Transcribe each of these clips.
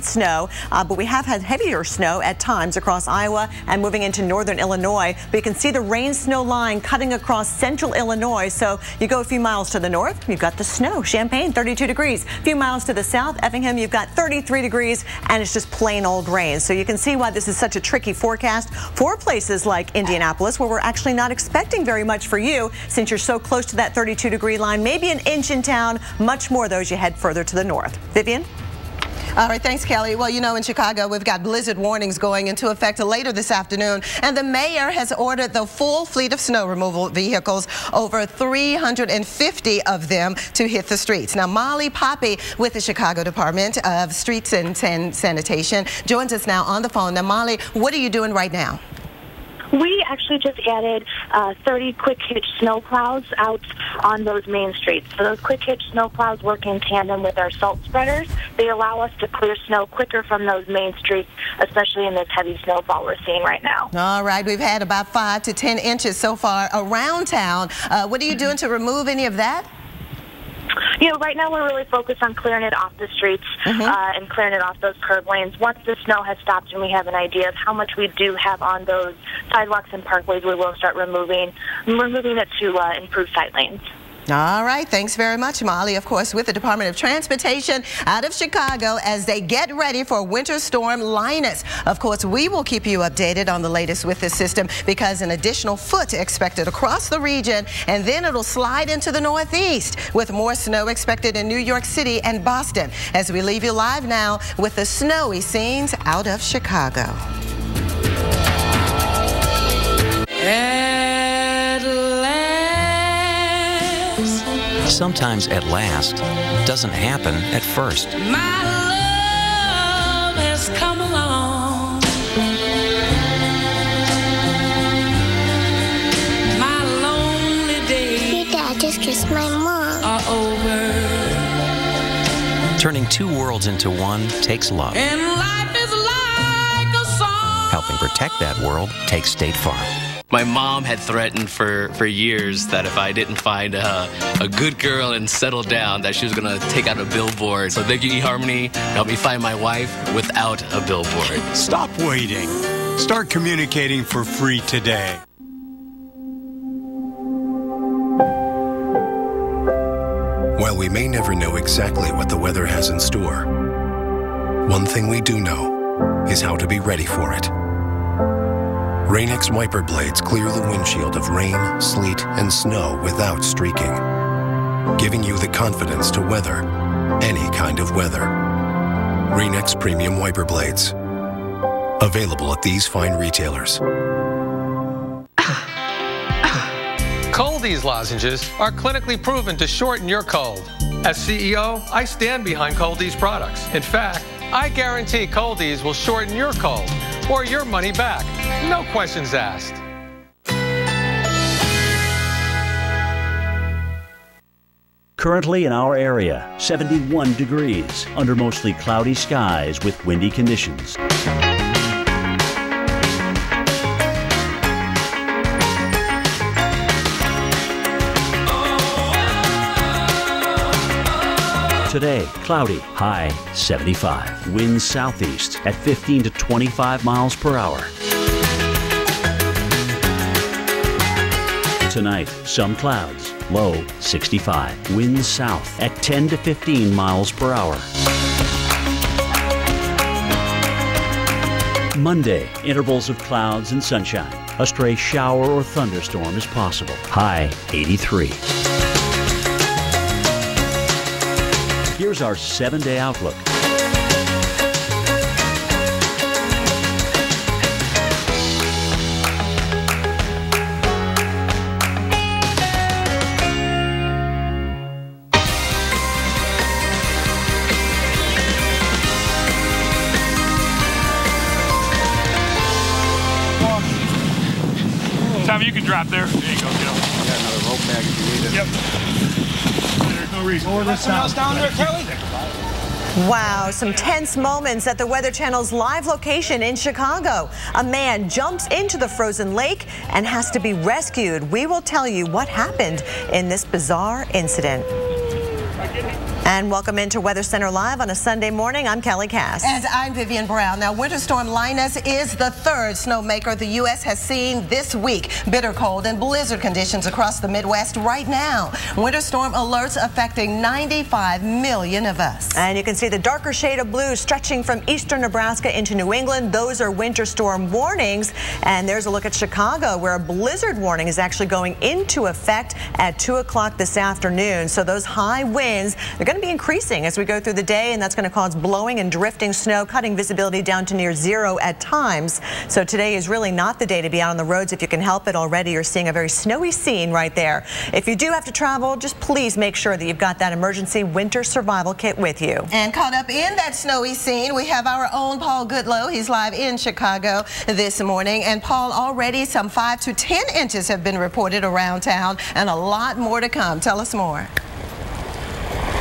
snow, but we have had heavier snow at times across Iowa and moving into northern Illinois. But you can see the rain-snow line cutting across central Illinois. So you go a few miles to the north, you've got the snow. Champaign, 32 degrees. A few miles to the south, Effingham, you've got 33 degrees, and it's just plain old rain. So you can see why this is such a tricky forecast for places like Indianapolis, where we're actually not expecting very much for you since you're so close to that 32-degree line. Maybe an inch in town, much more though as you head further to the north. Vivian? All right, thanks, Kelly. Well, you know, in Chicago, we've got blizzard warnings going into effect later this afternoon, and the mayor has ordered the full fleet of snow removal vehicles, over 350 of them, to hit the streets. Now, Molly Poppy with the Chicago Department of Streets and Sanitation joins us now on the phone. Now, Molly, what are you doing right now? We actually just added 30 quick hitch snow plows out on those main streets. So those quick hitch snow plows work in tandem with our salt spreaders. They allow us to clear snow quicker from those main streets, especially in this heavy snowfall we're seeing right now. All right, we've had about 5 to 10 inches so far around town. What are you doing to remove any of that? You know, right now we're really focused on clearing it off the streets and clearing it off those curb lanes. Once the snow has stopped and we have an idea of how much we do have on those sidewalks and parkways, we will start removing it to improve sight lanes. All right, thanks very much, Molly. Of course, with the Department of Transportation out of Chicago as they get ready for Winter Storm Linus. Of course, we will keep you updated on the latest with this system because an additional foot expected across the region, and then it'll slide into the northeast with more snow expected in New York City and Boston. As we leave you live now with the snowy scenes out of Chicago. Sometimes at last doesn't happen at first. My love has come along. My lonely days. Your dad just kissed my mom. Are over. Turning two worlds into one takes love. And life is like a song. Helping protect that world takes State Farm. My mom had threatened for years that if I didn't find a good girl and settle down, that she was going to take out a billboard. So thank you, eHarmony, help me find my wife without a billboard. Stop waiting. Start communicating for free today. While we may never know exactly what the weather has in store, one thing we do know is how to be ready for it. Rain-X wiper blades clear the windshield of rain, sleet, and snow without streaking, giving you the confidence to weather any kind of weather. Rain-X Premium Wiper Blades. Available at these fine retailers. Cold-Ease lozenges are clinically proven to shorten your cold. As CEO, I stand behind Cold-Ease products. In fact, I guarantee Cold-Ease will shorten your cold or your money back. No questions asked. Currently in our area, 71 degrees under mostly cloudy skies with windy conditions. Today, cloudy, high 75. Winds southeast at 15 to 25 miles per hour. Tonight, some clouds, low 65. Winds south at 10 to 15 miles per hour. Monday, intervals of clouds and sunshine. A stray shower or thunderstorm is possible. High 83. Here's our 7-day outlook. Tom, you can drop there. There you go, Gil. Got another rope bag if you need it. Yep. There's no reason. Someone else down there, Kelly? Wow, some tense moments at the Weather Channel's live location in Chicago. A man jumps into the frozen lake and has to be rescued. We will tell you what happened in this bizarre incident. And welcome into Weather Center Live on a Sunday morning. I'm Kelly Cass. And I'm Vivian Brown. Now, Winter Storm Linus is the third snowmaker the U.S. has seen this week. Bitter cold and blizzard conditions across the Midwest right now. Winter storm alerts affecting 95 million of us. And you can see the darker shade of blue stretching from eastern Nebraska into New England. Those are winter storm warnings. And there's a look at Chicago, where a blizzard warning is actually going into effect at 2 o'clock this afternoon. So those high winds, they're going to be increasing as we go through the day, and that's going to cause blowing and drifting snow, cutting visibility down to near zero at times. So today is really not the day to be out on the roads if you can help it. Already you're seeing a very snowy scene right there. If you do have to travel, just please make sure that you've got that emergency winter survival kit with you. And caught up in that snowy scene, we have our own Paul Goodlow. He's live in Chicago this morning. And Paul, already some 5 to 10 inches have been reported around town, and a lot more to come. Tell us more.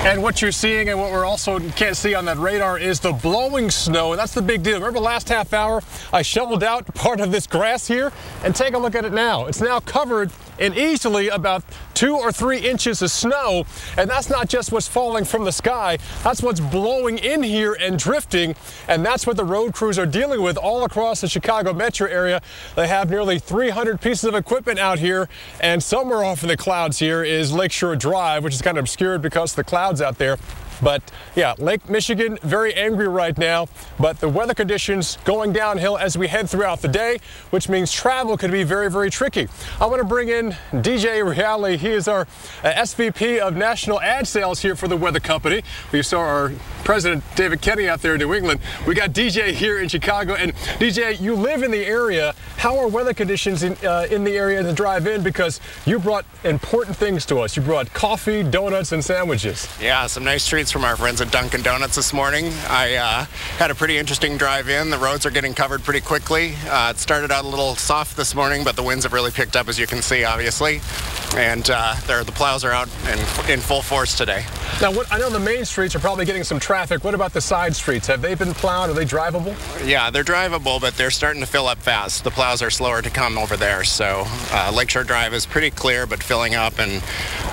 And what you're seeing and what we're also can't see on that radar is the blowing snow, and that's the big deal. Remember last half hour I shoveled out part of this grass here, and take a look at it now. It's now covered in easily about 2 or 3 inches of snow, and that's not just what's falling from the sky, that's what's blowing in here and drifting, and that's what the road crews are dealing with all across the Chicago metro area. They have nearly 300 pieces of equipment out here, and somewhere off in the clouds here is Lakeshore Drive, which is kind of obscured because of the clouds out there. But yeah, Lake Michigan very angry right now, but the weather conditions going downhill as we head throughout the day, which means travel could be very, very tricky. I want to bring in DJ Reale. He is our SVP of National Ad Sales here for the Weather Company. We saw our President David Kenny out there in New England. We got DJ here in Chicago, and DJ, you live in the area. How are weather conditions in the area to drive in? Because you brought important things to us. You brought coffee, donuts, and sandwiches. Yeah, some nice treats from our friends at Dunkin' Donuts this morning. I had a pretty interesting drive in. The roads are getting covered pretty quickly. It started out a little soft this morning, but the winds have really picked up, as you can see, obviously. And the plows are out in full force today. Now, I know the main streets are probably getting some traffic. What about the side streets? Have they been plowed? Are they drivable? Yeah, they're drivable, but they're starting to fill up fast. The plows are slower to come over there. So Lakeshore Drive is pretty clear, but filling up. And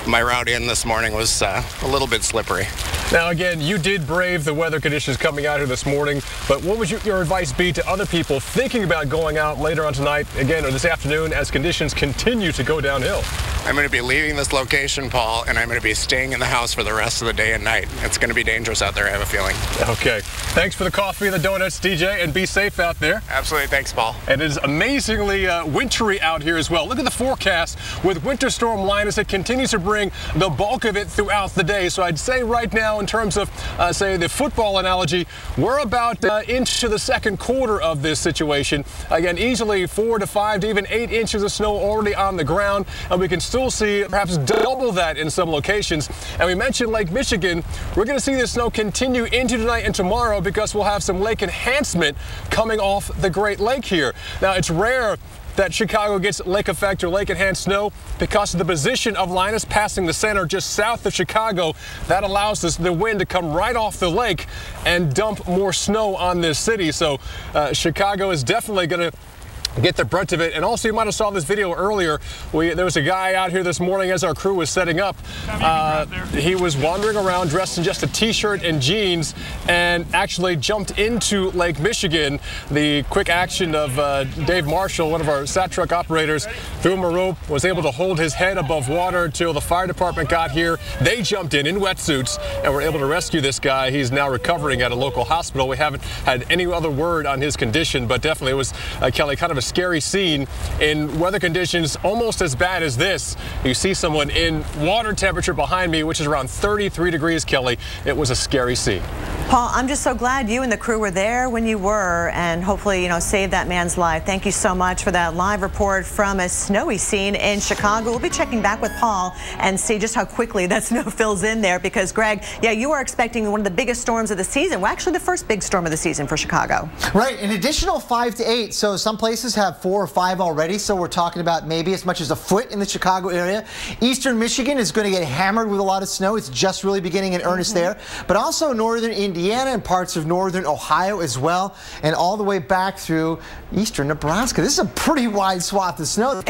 my route in this morning was a little bit slippery. Now, again, you did brave the weather conditions coming out here this morning, but what would your advice be to other people thinking about going out later on tonight, again, or this afternoon, as conditions continue to go downhill? I'm going to be leaving this location, Paul, and I'm going to be staying in the house for the rest of the day and night. It's going to be dangerous out there, I have a feeling. Okay. Thanks for the coffee and the donuts, DJ, and be safe out there. Absolutely. Thanks, Paul. And it is amazingly wintry out here as well. Look at the forecast with Winter Storm Linus. It continues to bring the bulk of it throughout the day. So I'd say right now, in terms of, say, the football analogy, we're about into the second quarter of this situation. Again, easily 4 to 5 to even 8 inches of snow already on the ground, and we can still see perhaps double that in some locations. And we mentioned Lake Michigan. We're going to see the snow continue into tonight and tomorrow because we'll have some lake enhancement coming off the Great Lake here. Now, it's rare that Chicago gets lake effect or lake enhanced snow because of the position of Linus passing the center just south of Chicago. That allows the wind to come right off the lake and dump more snow on this city. So Chicago is definitely going to get the brunt of it. And also, you might have saw this video earlier. There was a guy out here this morning as our crew was setting up. He was wandering around dressed in just a t-shirt and jeans and actually jumped into Lake Michigan. The quick action of Dave Marshall, one of our SAT truck operators, threw him a rope, was able to hold his head above water until the fire department got here. They jumped in wetsuits and were able to rescue this guy. He's now recovering at a local hospital. We haven't had any other word on his condition, but definitely it was, Kelly, kind of a scary scene in weather conditions almost as bad as this. You see someone in water temperature behind me, which is around 33 degrees, Kelly. It was a scary scene. Paul, I'm just so glad you and the crew were there when you were, and hopefully, you know, saved that man's life. Thank you so much for that live report from a snowy scene in Chicago. We'll be checking back with Paul and see just how quickly that snow fills in there, because Greg, yeah, you are expecting one of the biggest storms of the season. Well, actually the first big storm of the season for Chicago. Right, an additional 5 to 8. So some places have 4 or 5 already. So we're talking about maybe as much as a foot in the Chicago area. Eastern Michigan is going to get hammered with a lot of snow. It's just really beginning in earnest there. But also northern Indiana and parts of northern Ohio as well, and all the way back through eastern Nebraska. This is a pretty wide swath of snow.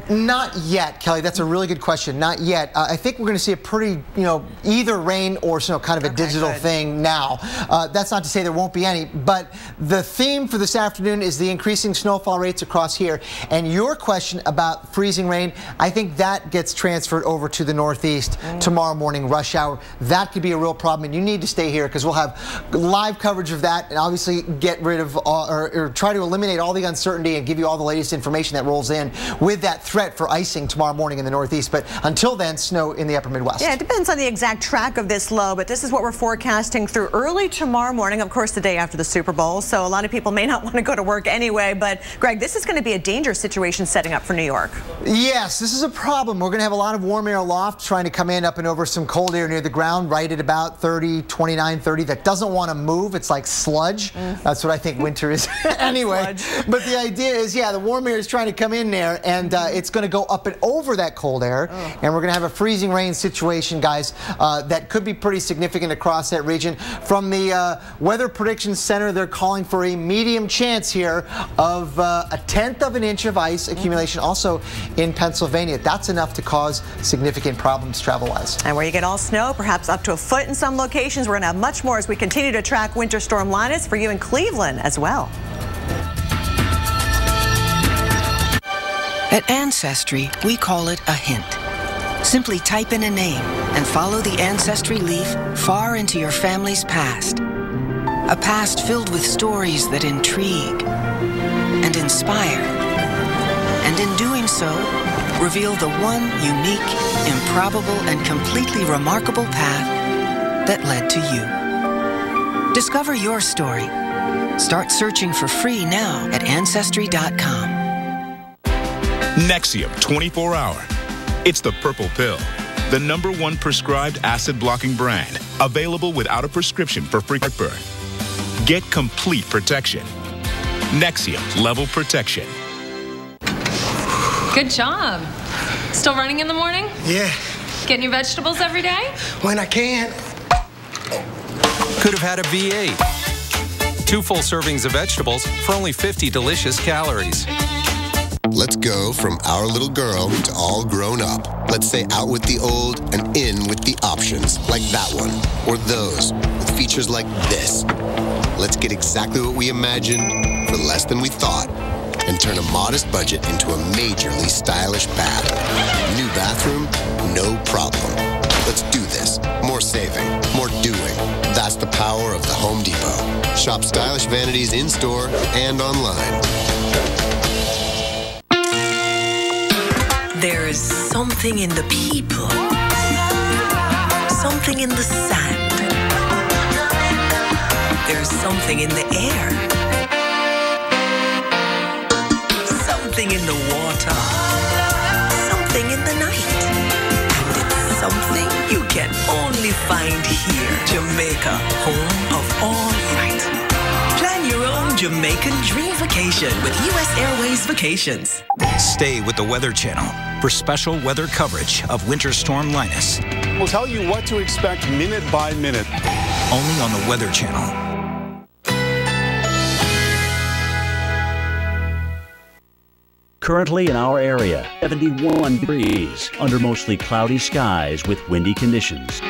Not yet, Kelly. That's a really good question. Not yet. I think we're going to see a pretty, either rain or snow, kind of a digital thing now. That's not to say there won't be any, but the theme for this afternoon is the increasing snowfall rates across here. And your question about freezing rain, I think that gets transferred over to the Northeast tomorrow morning, rush hour. That could be a real problem, and you need to stay here because we'll have live coverage of that and obviously get rid of or try to eliminate all the uncertainty and give you all the latest information that rolls in with that threat for icing tomorrow morning in the Northeast. But until then, snow in the upper Midwest. Yeah, it depends on the exact track of this low, but this is what we're forecasting through early tomorrow morning, of course, the day after the Super Bowl. So a lot of people may not want to go to work anyway, but Greg, this is going to be a dangerous situation setting up for New York. Yes, this is a problem. We're going to have a lot of warm air aloft trying to come in up and over some cold air near the ground, right at about 30, 29, 30. That doesn't want to move. It's like sludge. That's what I think winter is anyway. But the idea is, yeah, the warm air is trying to come in there, and it's going to go up and over that cold air, and we're going to have a freezing rain situation, guys, that could be pretty significant across that region. From the Weather Prediction Center, they're calling for a medium chance here of a 1/10 of an inch of ice accumulation also in Pennsylvania. That's enough to cause significant problems travel-wise. And where you get all snow, perhaps up to a foot in some locations. We're going to have much more as we continue to track Winter Storm Linus for you in Cleveland as well. At Ancestry, we call it a hint. Simply type in a name and follow the Ancestry leaf far into your family's past. A past filled with stories that intrigue and inspire. And in doing so, reveal the one unique, improbable, and completely remarkable path that led to you. Discover your story. Start searching for free now at Ancestry.com. Nexium 24-hour. It's the purple pill, the #1 prescribed acid-blocking brand, available without a prescription for free heartburn. Get complete protection. Nexium Level Protection. Good job. Still running in the morning? Yeah. Getting your vegetables every day? When I can. Could have had a V8. 2 full servings of vegetables for only 50 delicious calories. Let's go from our little girl to all grown up. Let's say out with the old and in with the options, like that one, or those, with features like this. Let's get exactly what we imagined for less than we thought, and turn a modest budget into a majorly stylish bath. New bathroom, no problem. Let's do this. More saving, more doing. That's the power of the Home Depot. Shop stylish vanities in-store and online. There is something in the people, something in the sand, there's something in the air, something in the water, something in the night, and it's something you can only find here. Jamaica, home of all right. Plan your own Jamaican dream vacation with U.S. Airways Vacations. Stay with the Weather Channel for special weather coverage of Winter Storm Linus. We'll tell you what to expect minute by minute. Only on the Weather Channel. Currently in our area, 71 degrees under mostly cloudy skies with windy conditions.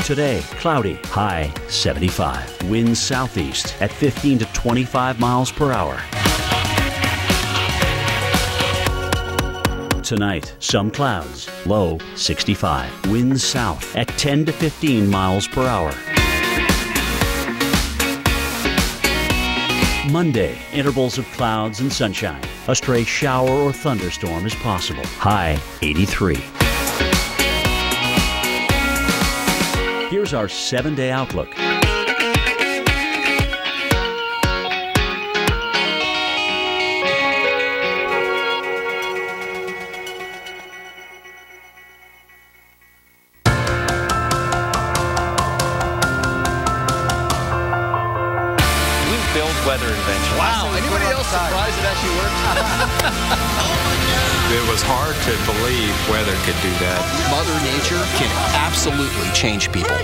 Today, cloudy, high 75. Winds southeast at 15 to 25 miles per hour. Tonight, some clouds, low 65. Winds south at 10 to 15 miles per hour. Monday, intervals of clouds and sunshine. A stray shower or thunderstorm is possible. High 83. Here's our 7-day outlook. weather invention. Wow, anybody else surprised it actually worked? It was hard to believe weather could do that. Mother Nature can absolutely change people.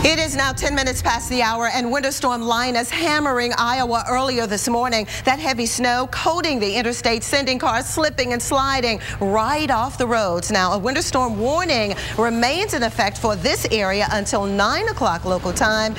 It is now 10 minutes past the hour, and Winter Storm Linus hammering Iowa earlier this morning. That heavy snow coating the interstate, sending cars slipping and sliding right off the roads. Now, a winter storm warning remains in effect for this area until 9 o'clock local time.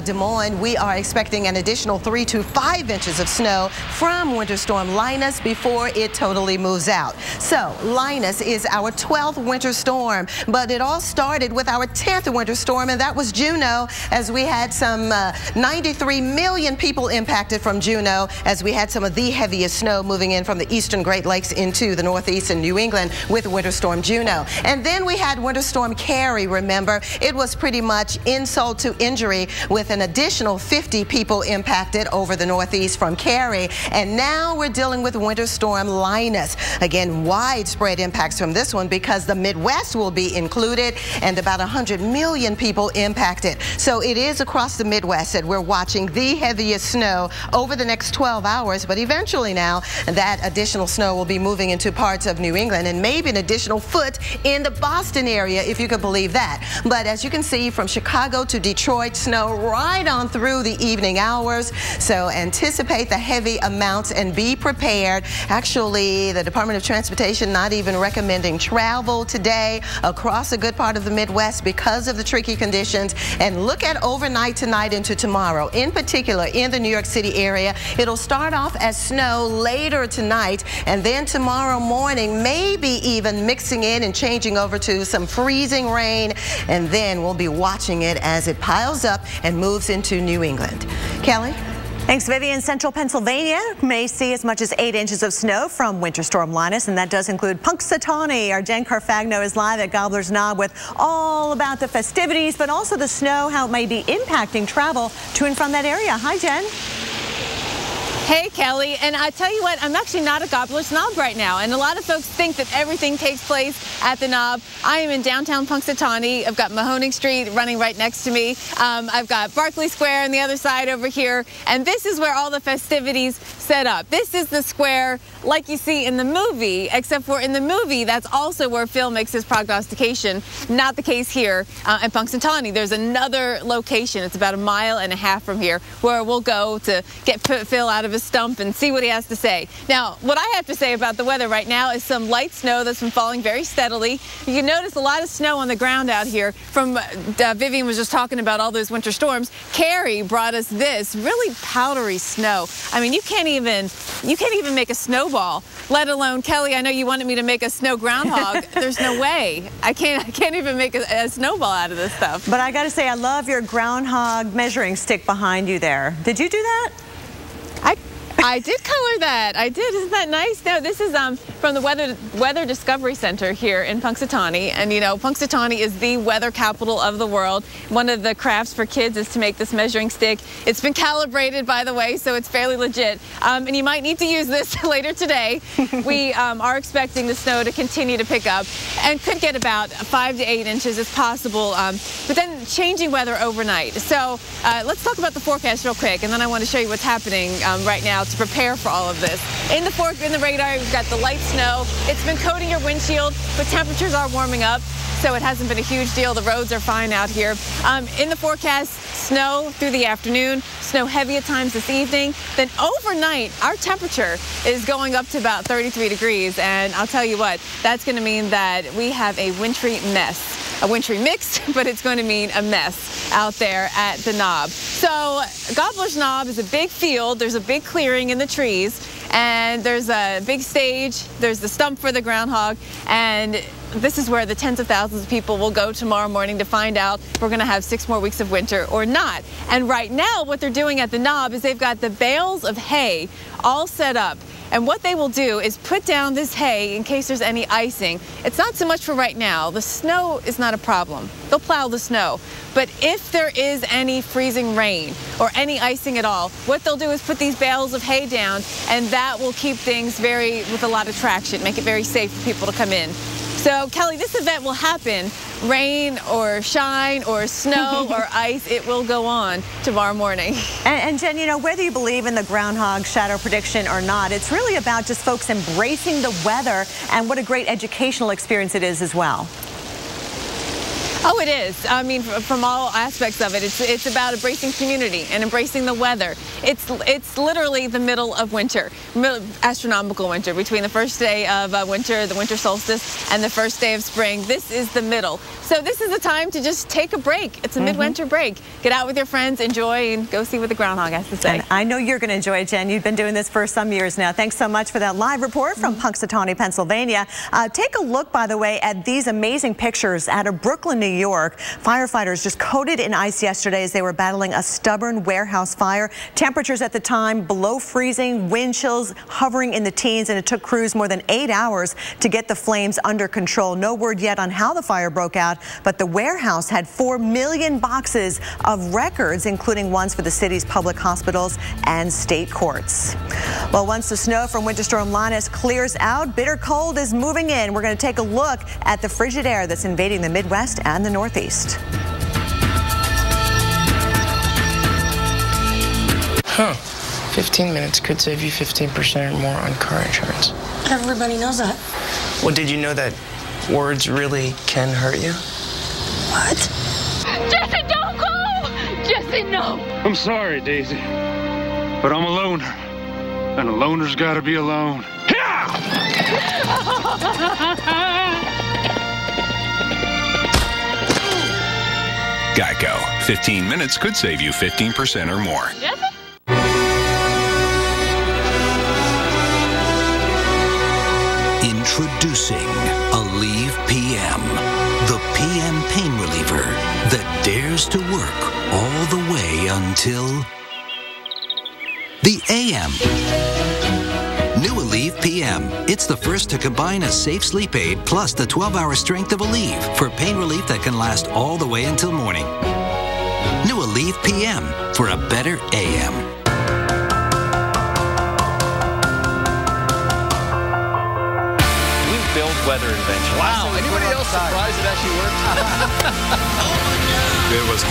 Des Moines, we are expecting an additional 3 to 5 inches of snow from Winter Storm Linus before it totally moves out. So, Linus is our 12th winter storm, but it all started with our 10th winter storm, and that was Juno, as we had some 93 million people impacted from Juno, as we had some of the heaviest snow moving in from the eastern Great Lakes into the northeast and New England with Winter Storm Juno. And then we had Winter Storm Carrie, remember. It was pretty much insult to injury with an additional 50 people impacted over the northeast from Carrie. And now we're dealing with Winter Storm Linus. Again, widespread impacts from this one because the Midwest will be included and about 100 million people impacted. So it is across the Midwest that we're watching the heaviest snow over the next 12 hours, but eventually now that additional snow will be moving into parts of New England and maybe an additional foot in the Boston area, if you could believe that. But as you can see, from Chicago to Detroit, snow right on through the evening hours. So anticipate the heavy amounts and be prepared. Actually, the Department of Transportation not even recommending travel today across a good part of the Midwest because of the tricky conditions. And look at overnight tonight into tomorrow. In particular, in the New York City area, it'll start off as snow later tonight, and then tomorrow morning, maybe even mixing in and changing over to some freezing rain, and then we'll be watching it as it piles up and moves into New England. Kelly? Thanks, Vivian. Central Pennsylvania may see as much as 8 inches of snow from Winter Storm Linus, and that does include Punxsutawney. Our Jen Carfagno is live at Gobbler's Knob with all about the festivities, but also the snow, how it may be impacting travel to and from that area. Hi, Jen. Hey, Kelly, and I tell you what, I'm actually not at Gobbler's Knob right now, and a lot of folks think that everything takes place at the Knob. I am in downtown Punxsutawney. I've got Mahoning Street running right next to me. I've got Barclay Square on the other side over here, and this is where all the festivities set up. This is the square like you see in the movie, except for in the movie, that's also where Phil makes his prognostication. Not the case here at Punxsutawney. There's another location. It's about 1.5 miles from here where we'll go to get Phil out of his stump and see what he has to say. Now, what I have to say about the weather right now is some light snow that's been falling very steadily. You can notice a lot of snow on the ground out here. From Vivian was just talking about all those winter storms. Carrie brought us this really powdery snow. I mean, you can't even make a snowball, let alone, Kelly, I know you wanted me to make a snow groundhog. There's no way. I can't even make a snowball out of this stuff. But I got to say, I love your groundhog measuring stick behind you there. Did you do that? I did color that. I did. Isn't that nice? No, this is from the Weather Discovery Center here in Punxsutawney. And, you know, Punxsutawney is the weather capital of the world. One of the crafts for kids is to make this measuring stick. It's been calibrated, by the way, so it's fairly legit. And you might need to use this later today. We are expecting the snow to continue to pick up and could get about 5 to 8 inches if possible. But then changing weather overnight. So let's talk about the forecast real quick, and then I want to show you what's happening right now to prepare for all of this. In the radar, we've got the light snow. It's been coating your windshield, but temperatures are warming up, so it hasn't been a huge deal. The roads are fine out here. In the forecast, snow through the afternoon, snow heavy at times this evening. Then overnight, our temperature is going up to about 33 degrees, and I'll tell you what, that's going to mean that we have a wintry mess. A wintry mix, but it's going to mean a mess out there at the Knob. So Gobbler's Knob is a big field. There's a big clearing in the trees, and there's a big stage. There's the stump for the groundhog, and this is where the tens of thousands of people will go tomorrow morning to find out if we're going to have 6 more weeks of winter or not. And right now, what they're doing at the Knob is they've got the bales of hay all set up. And what they will do is put down this hay in case there's any icing. It's not so much for right now. The snow is not a problem. They'll plow the snow. But if there is any freezing rain or any icing at all, what they'll do is put these bales of hay down, and that will keep things with a lot of traction, make it very safe for people to come in. So, Kelly, this event will happen, rain or shine or snow or ice, it will go on tomorrow morning. And Jen, you know, whether you believe in the groundhog shadow prediction or not, it's really about just folks embracing the weather, and what a great educational experience it is as well. Oh, it is. I mean, from all aspects of it, it's about embracing community and embracing the weather. It's literally the middle of winter, astronomical winter, between the first day of winter, the winter solstice, and the first day of spring. This is the middle. So this is the time to just take a break. It's a midwinter break. Get out with your friends, enjoy, and go see what the groundhog has to say. And I know you're going to enjoy it, Jen. You've been doing this for some years now. Thanks so much for that live report from Punxsutawney, Pennsylvania. Take a look, by the way, at these amazing pictures out of Brooklyn, New York. Firefighters just coated in ice yesterday as they were battling a stubborn warehouse fire. Temperatures at the time below freezing, wind chills hovering in the teens, and it took crews more than 8 hours to get the flames under control. No word yet on how the fire broke out, but the warehouse had 4 million boxes of records, including ones for the city's public hospitals and state courts. Well, once the snow from Winter Storm Linus clears out, bitter cold is moving in. We're going to take a look at the frigid air that's invading the Midwest and the Northeast. Huh. 15 minutes could save you 15% or more on car insurance. Everybody knows that. Well, did you know that words really can hurt you? What? Jesse, don't go! Jesse, no! I'm sorry, Daisy, but I'm a loner, and a loner's gotta be alone. Geico. 15 minutes could save you 15% or more. Introducing Aleve PM, the PM pain reliever that dares to work all the way until the AM. New Aleve PM. It's the first to combine a safe sleep aid plus the 12-hour strength of Aleve for pain relief that can last all the way until morning. New Aleve PM for a better AM. We build weather inventions. Wow, anybody else surprised it actually worked? It was.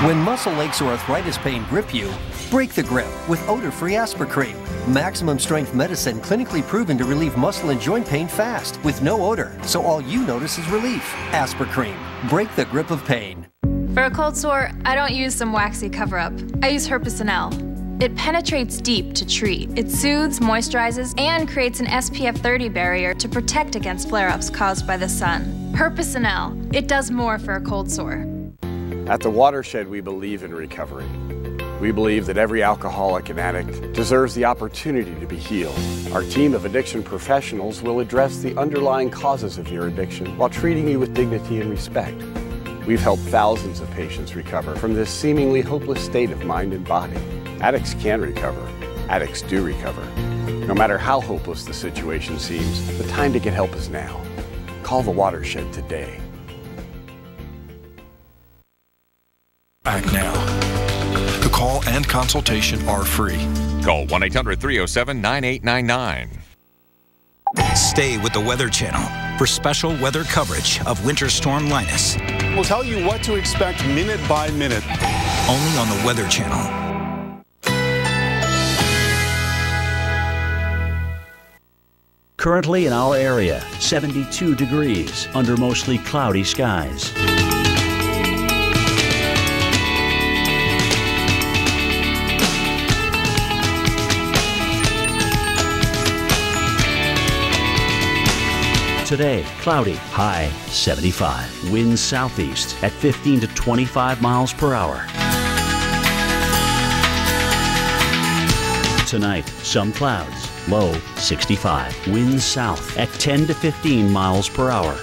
When muscle aches or arthritis pain grip you, break the grip with odor-free Aspercream. Maximum strength medicine clinically proven to relieve muscle and joint pain fast with no odor, so all you notice is relief. Aspercream. Break the grip of pain. For a cold sore, I don't use some waxy cover-up. I use Herpecin-L. It penetrates deep to treat. It soothes, moisturizes, and creates an SPF 30 barrier to protect against flare-ups caused by the sun. Herpecin-L. It does more for a cold sore. At the Watershed, we believe in recovery. We believe that every alcoholic and addict deserves the opportunity to be healed. Our team of addiction professionals will address the underlying causes of your addiction while treating you with dignity and respect. We've helped thousands of patients recover from this seemingly hopeless state of mind and body. Addicts can recover. Addicts do recover. No matter how hopeless the situation seems, the time to get help is now. Call the Watershed today. Act now. The call and consultation are free. Call 1-800-307-9899. Stay with the Weather Channel for special weather coverage of Winter Storm Linus. We'll tell you what to expect minute by minute. Only on the Weather Channel. Currently in our area, 72 degrees under mostly cloudy skies. Today, cloudy, high 75. Winds southeast at 15 to 25 miles per hour. Tonight, some clouds, low 65. Winds south at 10 to 15 miles per hour.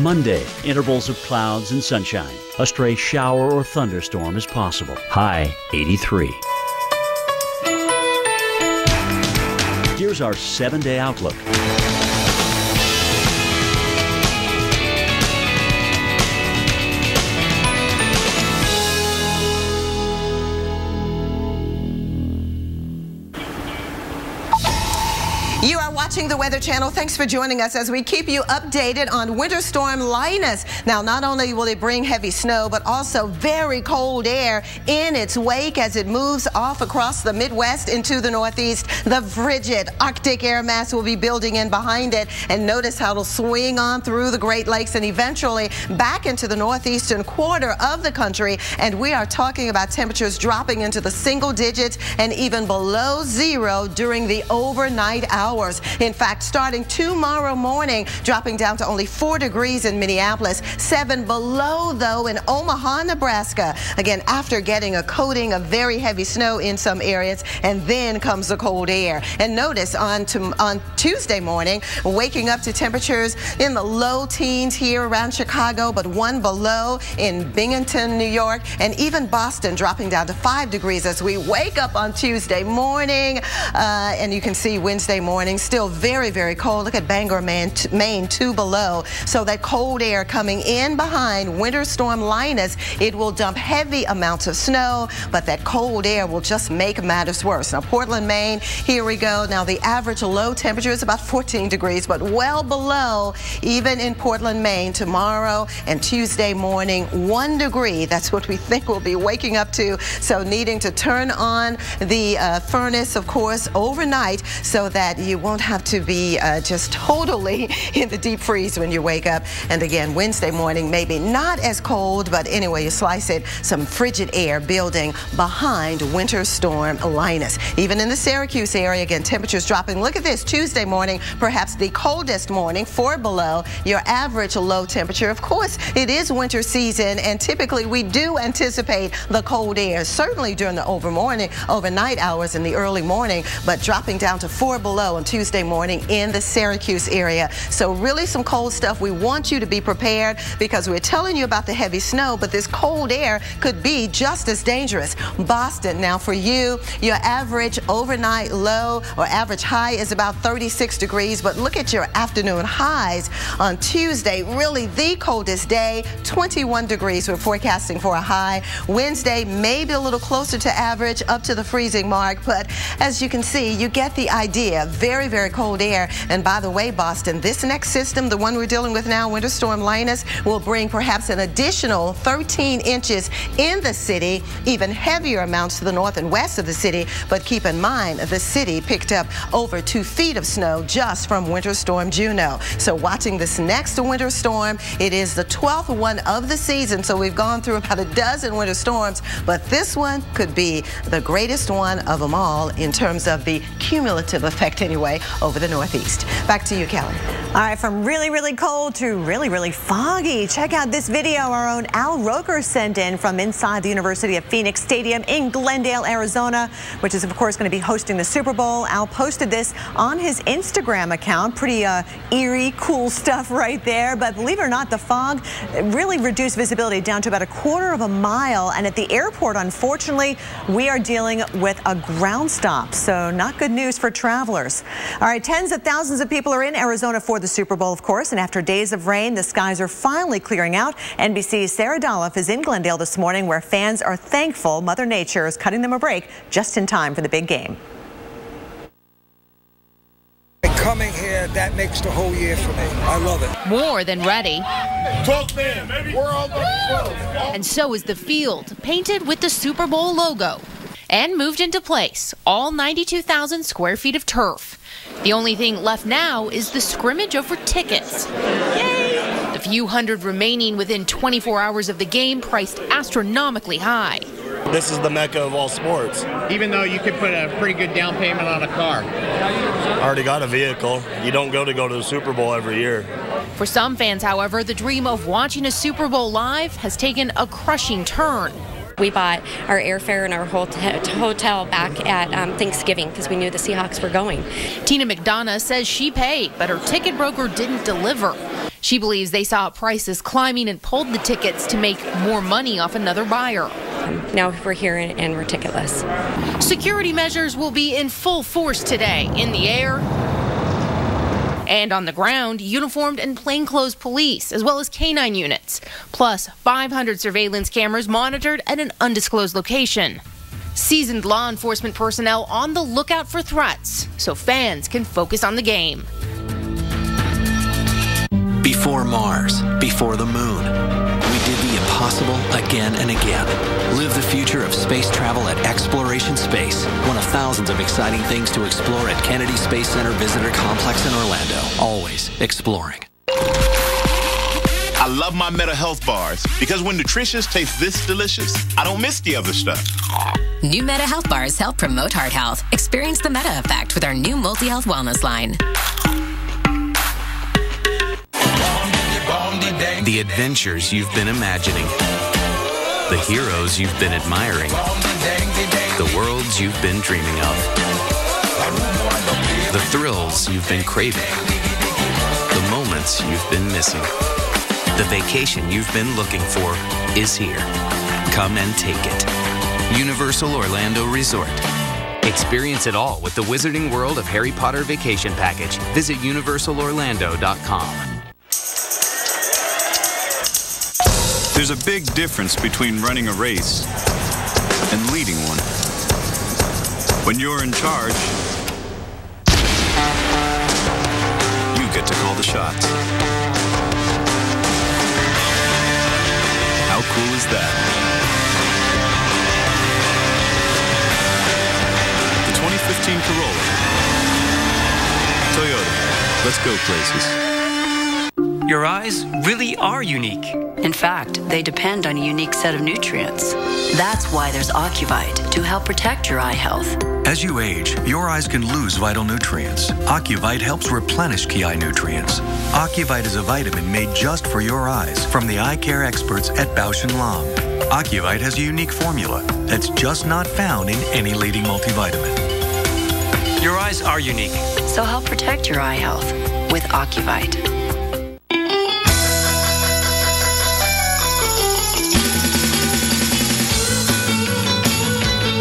Monday, intervals of clouds and sunshine. A stray shower or thunderstorm is possible. High 83. Here's our 7-day outlook. You are watching the Weather Channel. Thanks for joining us as we keep you updated on Winter Storm Linus. Now, not only will it bring heavy snow, but also very cold air in its wake as it moves off across the Midwest into the Northeast. The frigid Arctic air mass will be building in behind it, and notice how it'll swing on through the Great Lakes and eventually back into the northeastern quarter of the country. And we are talking about temperatures dropping into the single digits and even below zero during the overnight hours. In fact, starting tomorrow morning, dropping down to only 4 degrees in Minneapolis, 7 below, though, in Omaha, Nebraska. Again, after getting a coating of very heavy snow in some areas, and then comes the cold air. And notice on Tuesday morning, waking up to temperatures in the low teens here around Chicago, but 1 below in Binghamton, New York, and even Boston dropping down to 5 degrees as we wake up on Tuesday morning. And you can see Wednesday morning still very, very cold. Look at Bangor, Maine, 2 below. So that cold air coming in behind Winter Storm Linus, it will dump heavy amounts of snow, but that cold air will just make matters worse. Now, Portland, Maine, here we go. Now, the average low temperature is about 14 degrees, but well below even in Portland, Maine tomorrow and Tuesday morning, 1 degree. That's what we think we'll be waking up to. So needing to turn on the furnace, of course, overnight so that you won't have to be just totally in the deep freeze when you wake up. And again, Wednesday morning, maybe not as cold, but anyway, you slice it, some frigid air building behind Winter Storm Linus. Even in the Syracuse area, again, temperatures dropping. Look at this, Tuesday morning, perhaps the coldest morning, 4 below, your average low temperature. Of course, it is winter season, and typically we do anticipate the cold air, certainly during the overnight hours in the early morning, but dropping down to 4 below on Tuesday morning in the Syracuse area. So really some cold stuff. We want you to be prepared because we're telling you about the heavy snow, but this cold air could be just as dangerous. Boston, now for you, your average overnight low or average high is about 36 degrees, but look at your afternoon highs on Tuesday, really the coldest day, 21 degrees we're forecasting for a high. Wednesday, maybe a little closer to average, up to the freezing mark, but as you can see, you get the idea. Very, very cold air. And by the way, Boston, this next system, the one we're dealing with now, Winter Storm Linus, will bring perhaps an additional 13 inches in the city, even heavier amounts to the north and west of the city. But keep in mind, the city picked up over 2 feet of snow just from Winter Storm Juno. So watching this next winter storm, it is the 12th one of the season. So we've gone through about a dozen winter storms, but this one could be the greatest one of them all in terms of the cumulative effect anyway over the Northeast. Back to you, Kelly. All right, from really, really cold to really, really foggy. Check out this video our own Al Roker sent in from inside the University of Phoenix Stadium in Glendale, Arizona, which is, of course, going to be hosting the Super Bowl. Al posted this on his Instagram account. Pretty eerie, cool stuff right there. But believe it or not, the fog really reduced visibility down to about a quarter of a mile. And at the airport, unfortunately, we are dealing with a ground stop. So not good news for travelers. All right, tens of thousands of people are in Arizona for the Super Bowl, of course, and after days of rain, the skies are finally clearing out. NBC's Sarah Dolph is in Glendale this morning, where fans are thankful Mother Nature is cutting them a break just in time for the big game. Coming here, that makes the whole year for me. I love it. More than ready. 12 men, baby. We're all And so is the field, painted with the Super Bowl logo and moved into place, all 92,000 square feet of turf. The only thing left now is the scrimmage over tickets. Yay! The few hundred remaining within 24 hours of the game priced astronomically high. This is the mecca of all sports. Even though you could put a pretty good down payment on a car. I already got a vehicle. You don't go to the Super Bowl every year. For some fans, however, the dream of watching a Super Bowl live has taken a crushing turn. We bought our airfare and our hotel back at Thanksgiving because we knew the Seahawks were going. Tina McDonough says she paid, but her ticket broker didn't deliver. She believes they saw prices climbing and pulled the tickets to make more money off another buyer. Now we're here and we're ticketless. Security measures will be in full force today in the air and on the ground. Uniformed and plainclothes police, as well as canine units, plus 500 surveillance cameras monitored at an undisclosed location. Seasoned law enforcement personnel on the lookout for threats so fans can focus on the game. Before Mars, before the moon, we did the impossible again and again. Live the future of space travel at Exploration Space, one of thousands of exciting things to explore at Kennedy Space Center Visitor Complex in Orlando. Always exploring. I love my Meta Health bars because when nutritious tastes this delicious, I don't miss the other stuff. New Meta Health bars help promote heart health. Experience the Meta effect with our new multi-health wellness line. The adventures you've been imagining. The heroes you've been admiring. The worlds you've been dreaming of. The thrills you've been craving. The moments you've been missing. The vacation you've been looking for is here. Come and take it. Universal Orlando Resort. Experience it all with the Wizarding World of Harry Potter Vacation Package. Visit universalorlando.com. There's a big difference between running a race and leading one. When you're in charge, you get to call the shots. How cool is that? The 2015 Corolla. Toyota. Let's go places. Your eyes really are unique. In fact, they depend on a unique set of nutrients. That's why there's Ocuvite, to help protect your eye health. As you age, your eyes can lose vital nutrients. Ocuvite helps replenish key eye nutrients. Ocuvite is a vitamin made just for your eyes from the eye care experts at Bausch & Lomb. Ocuvite has a unique formula that's just not found in any leading multivitamin. Your eyes are unique. So help protect your eye health with Ocuvite.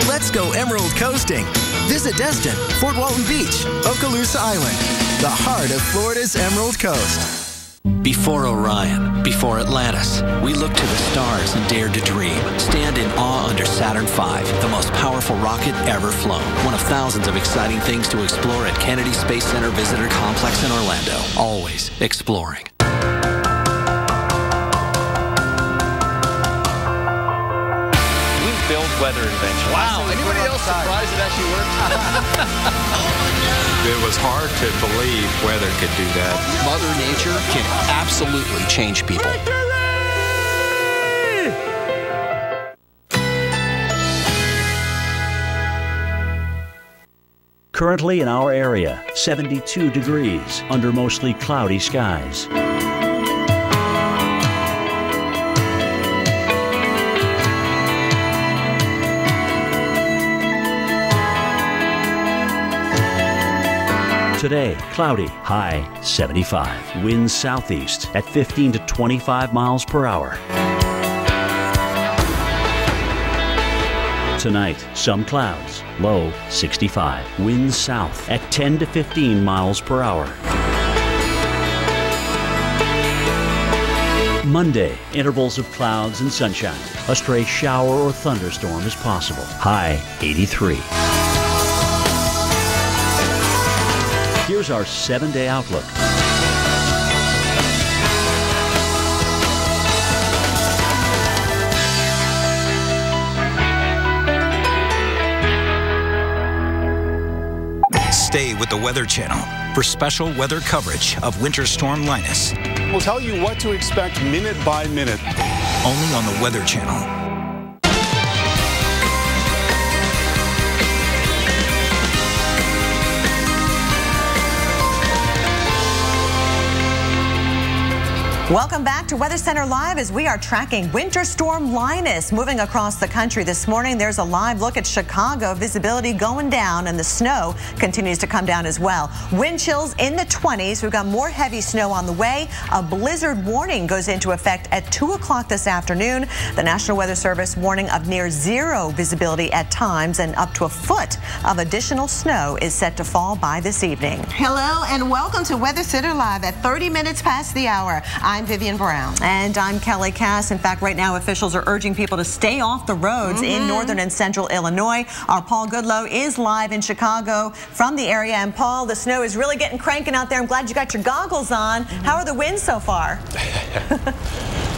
Let's go Emerald Coasting. Visit Destin, Fort Walton Beach, Okaloosa Island, the heart of Florida's Emerald Coast. Before Orion, before Atlantis, we looked to the stars and dared to dream. Stand in awe under Saturn V, the most powerful rocket ever flown. One of thousands of exciting things to explore at Kennedy Space Center Visitor Complex in Orlando. Always exploring. Build weather invention. Wow, anybody else surprised it actually worked? It was hard to believe weather could do that. Mother Nature can absolutely change people. Currently in our area, 72 degrees under mostly cloudy skies. Today, cloudy, high 75. Winds southeast at 15 to 25 miles per hour. Tonight, some clouds, low 65. Winds south at 10 to 15 miles per hour. Monday, intervals of clouds and sunshine. A stray shower or thunderstorm is possible. High 83. Here's our 7-day outlook. Stay with the Weather Channel for special weather coverage of Winter Storm Linus. We'll tell you what to expect minute by minute. Only on the Weather Channel. Welcome back to Weather Center Live as we are tracking Winter Storm Linus moving across the country this morning. There's a live look at Chicago. Visibility going down and the snow continues to come down as well. Wind chills in the 20s. We've got more heavy snow on the way. A blizzard warning goes into effect at 2 o'clock this afternoon. The National Weather Service warning of near zero visibility at times and up to a foot of additional snow is set to fall by this evening. Hello and welcome to Weather Center Live at 30 minutes past the hour. I'm I'm Vivian Brown. And I'm Kelly Cass. In fact, right now, officials are urging people to stay off the roads in northern and central Illinois. Our Paul Goodlow is live in Chicago from the area. And Paul, the snow is really getting cranking out there. I'm glad you got your goggles on. How are the winds so far?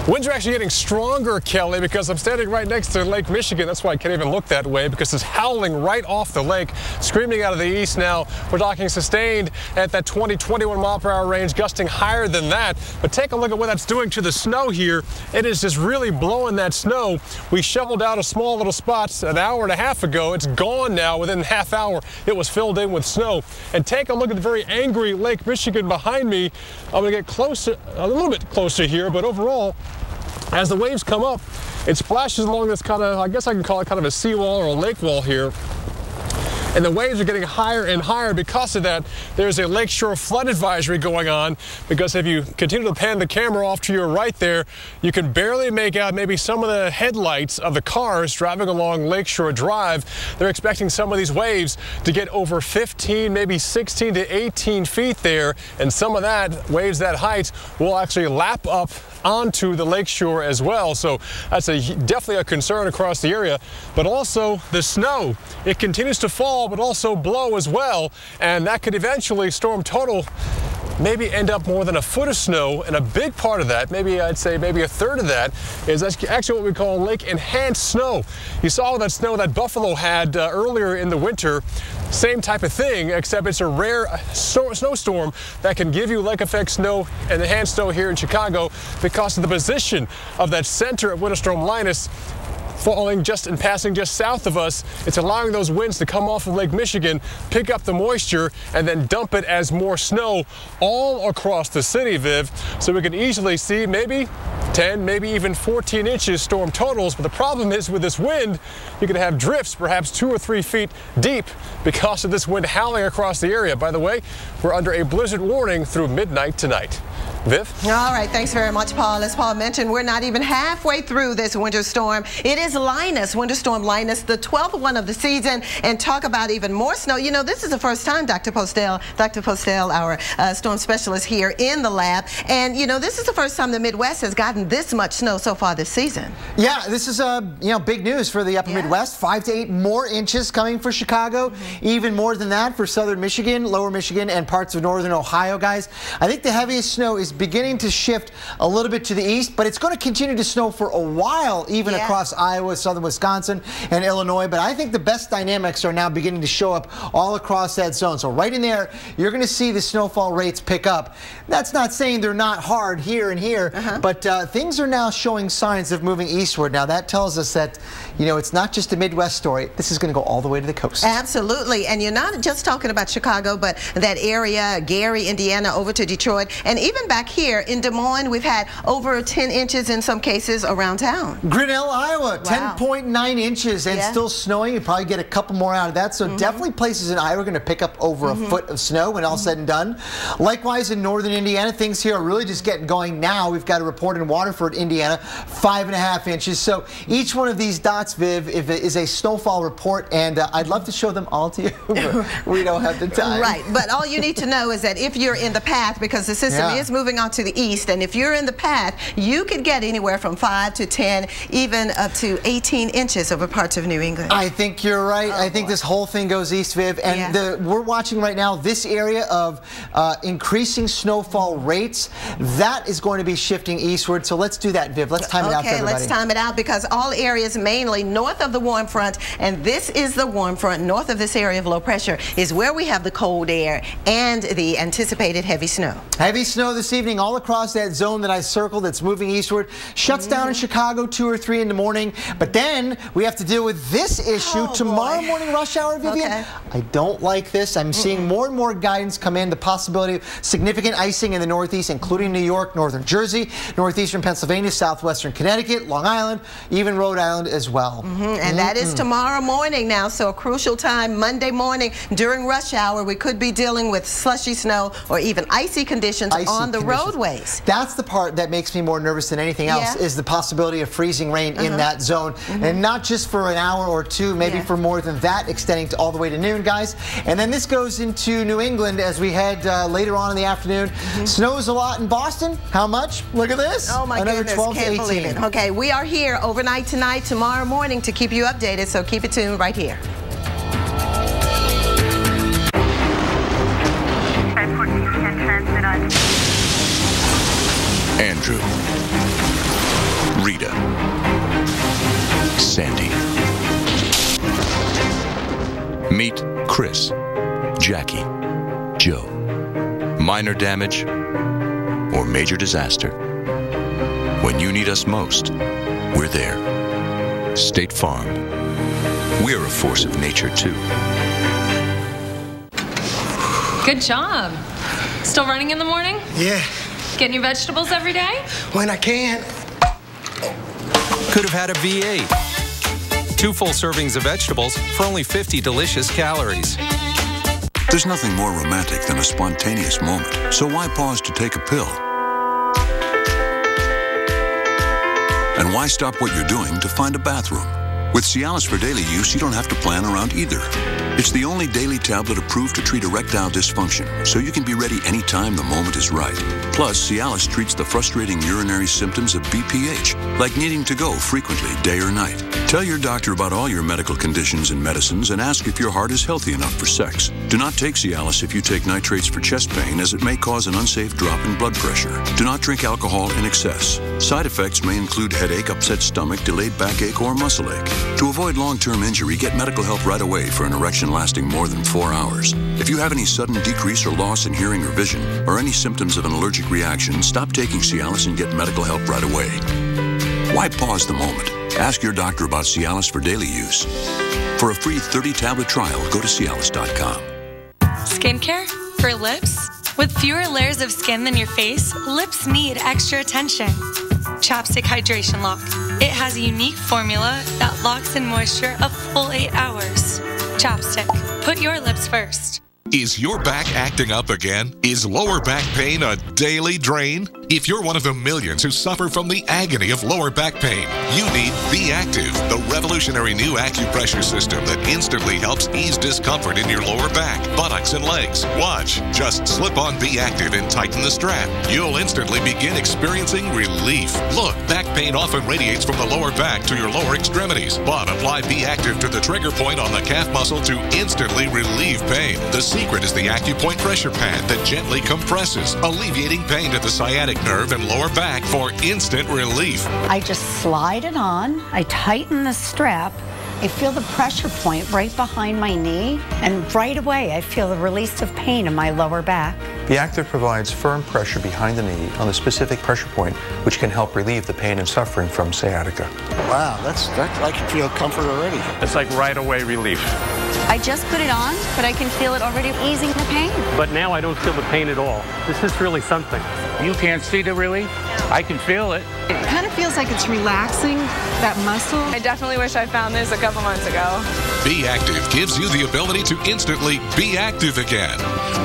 Winds are actually getting stronger, Kelly, because I'm standing right next to Lake Michigan. That's why I can't even look that way, because it's howling right off the lake, screaming out of the east now. We're talking sustained at that 20, 21 mile per hour range, gusting higher than that. But take a look at what that's doing to the snow here. It is just really blowing that snow. We shoveled out a small little spot an hour and a half ago. It's gone now. Within a half hour, it was filled in with snow. And take a look at the very angry Lake Michigan behind me. I'm going to get closer, a little bit closer here, but overall, as the waves come up, it splashes along this kind of, I guess I can call it kind of a seawall or a lake wall here. And the waves are getting higher and higher. Because of that, there's a lakeshore flood advisory going on, because if you continue to pan the camera off to your right there, you can barely make out maybe some of the headlights of the cars driving along Lakeshore Drive. They're expecting some of these waves to get over 15, maybe 16 to 18 feet there. And some of that, waves that height, will actually lap up onto the lakeshore as well. So that's definitely a concern across the area. But also the snow, it continues to fall, but also blow as well, and that could eventually storm total maybe end up more than a foot of snow. And a big part of that, maybe I'd say maybe a third of that, is actually what we call lake enhanced snow. You saw that snow that Buffalo had earlier in the winter. Same type of thing, except it's a rare snowstorm that can give you lake effect snow and enhanced snow here in Chicago because of the position of that center of Winter Storm Linus falling just and passing just south of us. It's allowing those winds to come off of Lake Michigan, pick up the moisture, and then dump it as more snow all across the city, Viv. So we can easily see maybe 10, maybe even 14 inches storm totals. But the problem is with this wind, you can have drifts perhaps 2 or 3 feet deep because of this wind howling across the area. By the way, we're under a blizzard warning through midnight tonight. Viv? All right, thanks very much, Paul. As Paul mentioned, we're not even halfway through this winter storm. It is Linus, Winter Storm Linus, the 12th one of the season, and talk about even more snow. You know, this is the first time Dr. Postel, our storm specialist here in the lab, and you know, this is the first time the Midwest has gotten this much snow so far this season. Yeah, this is big news for the upper Midwest. 5 to 8 more inches coming for Chicago, even more than that for southern Michigan, lower Michigan, and parts of northern Ohio, guys. I think the heaviest snow is beginning to shift a little bit to the east, but it's going to continue to snow for a while, even across Iowa, southern Wisconsin, and Illinois. But I think the best dynamics are now beginning to show up all across that zone. So right in there, you're going to see the snowfall rates pick up. That's not saying they're not hard here and here, but things are now showing signs of moving eastward. Now that tells us that, you know, it's not just a Midwest story. This is going to go all the way to the coast. Absolutely. And you're not just talking about Chicago, but that area, Gary, Indiana, over to Detroit, and even back here in Des Moines, we've had over 10 inches in some cases around town. Grinnell, Iowa, 10.9 inches and still snowing. You probably get a couple more out of that. So definitely places in Iowa are going to pick up over a foot of snow when all said and done. Likewise, in northern Indiana, things here are really just getting going now. We've got a report in Waterford, Indiana, 5.5 inches. So each one of these dots, Viv, is a snowfall report, and I'd love to show them all to you, but we don't have the time. Right, but all you need to know is that if you're in the path, because the system is moving on to the east, and if you're in the path, you could get anywhere from 5 to 10, even up to 18 inches over parts of New England. I think you're right. I think this whole thing goes east, Viv, and we're watching right now this area of increasing snowfall rates. That is going to be shifting eastward. So let's do that, Viv. Let's time it out for everybody. Okay, let's time it out, because all areas mainly north of the warm front, and this is the warm front, north of this area of low pressure, is where we have the cold air and the anticipated heavy snow. Heavy snow this evening all across that zone that I circled that's moving eastward. Shuts down in Chicago 2 or 3 in the morning. But then we have to deal with this issue tomorrow morning rush hour, Vivian. I don't like this. I'm seeing more and more guidance come in. The possibility of significant icing in the northeast, including New York, northern Jersey, northeastern Pennsylvania, southwestern Connecticut, Long Island, even Rhode Island as well. And that is tomorrow morning now. So a crucial time, Monday morning during rush hour, we could be dealing with slushy snow or even icy conditions on the roadways. That's the part that makes me more nervous than anything else, is the possibility of freezing rain in that zone. And not just for an hour or two, maybe for more than that, extending to all the way to noon, guys. And then this goes into New England as we head later on in the afternoon. Snows a lot in Boston. How much? Look at this. Oh my Another goodness, 12 can't to 18. believe it. Okay, we are here overnight tonight, tomorrow morning to keep you updated, so keep it tuned right here. Andrew, Rita, Sandy. Meet Chris, Jackie, Joe. Minor damage or major disaster. When you need us most, we're there. State Farm. We're a force of nature, too. Good job. Still running in the morning? Yeah. Getting your vegetables every day? When I can. Could have had a V8. 2 full servings of vegetables for only 50 delicious calories. There's nothing more romantic than a spontaneous moment, so why pause to take a pill? And why stop what you're doing to find a bathroom? With Cialis for daily use, you don't have to plan around either. It's the only daily tablet approved to treat erectile dysfunction, so you can be ready anytime the moment is right. Plus, Cialis treats the frustrating urinary symptoms of BPH, like needing to go frequently, day or night. Tell your doctor about all your medical conditions and medicines and ask if your heart is healthy enough for sex. Do not take Cialis if you take nitrates for chest pain, as it may cause an unsafe drop in blood pressure. Do not drink alcohol in excess. Side effects may include headache, upset stomach, delayed backache, or muscle ache. To avoid long-term injury, get medical help right away for an erection lasting more than 4 hours. If you have any sudden decrease or loss in hearing or vision, or any symptoms of an allergic reaction, stop taking Cialis and get medical help right away. Why pause the moment? Ask your doctor about Cialis for daily use. For a free 30-tablet trial, go to Cialis.com. Skincare for lips? With fewer layers of skin than your face, lips need extra attention. Chapstick Hydration Lock. It has a unique formula that locks in moisture a full 8 hours. Chapstick. Put your lips first. Is your back acting up again? Is lower back pain a daily drain? If you're one of the millions who suffer from the agony of lower back pain, you need Be Active, the revolutionary new acupressure system that instantly helps ease discomfort in your lower back, buttocks, and legs. Watch. Just slip on Be Active and tighten the strap. You'll instantly begin experiencing relief. Look, back pain often radiates from the lower back to your lower extremities, but apply Be Active to the trigger point on the calf muscle to instantly relieve pain. The secret is the AcuPoint pressure pad that gently compresses, alleviating pain at the sciatic nerve and lower back for instant relief. I just slide it on, I tighten the strap, I feel the pressure point right behind my knee, and right away I feel the release of pain in my lower back. Be Active provides firm pressure behind the knee on the specific pressure point, which can help relieve the pain and suffering from sciatica. Wow, that's I can feel comfort already. It's like right away relief. I just put it on, but I can feel it already easing the pain. But now I don't feel the pain at all. This is really something. You can't see the relief? I can feel it. It kind of feels like it's relaxing that muscle. I definitely wish I found this a couple months ago. Be Active gives you the ability to instantly be active again.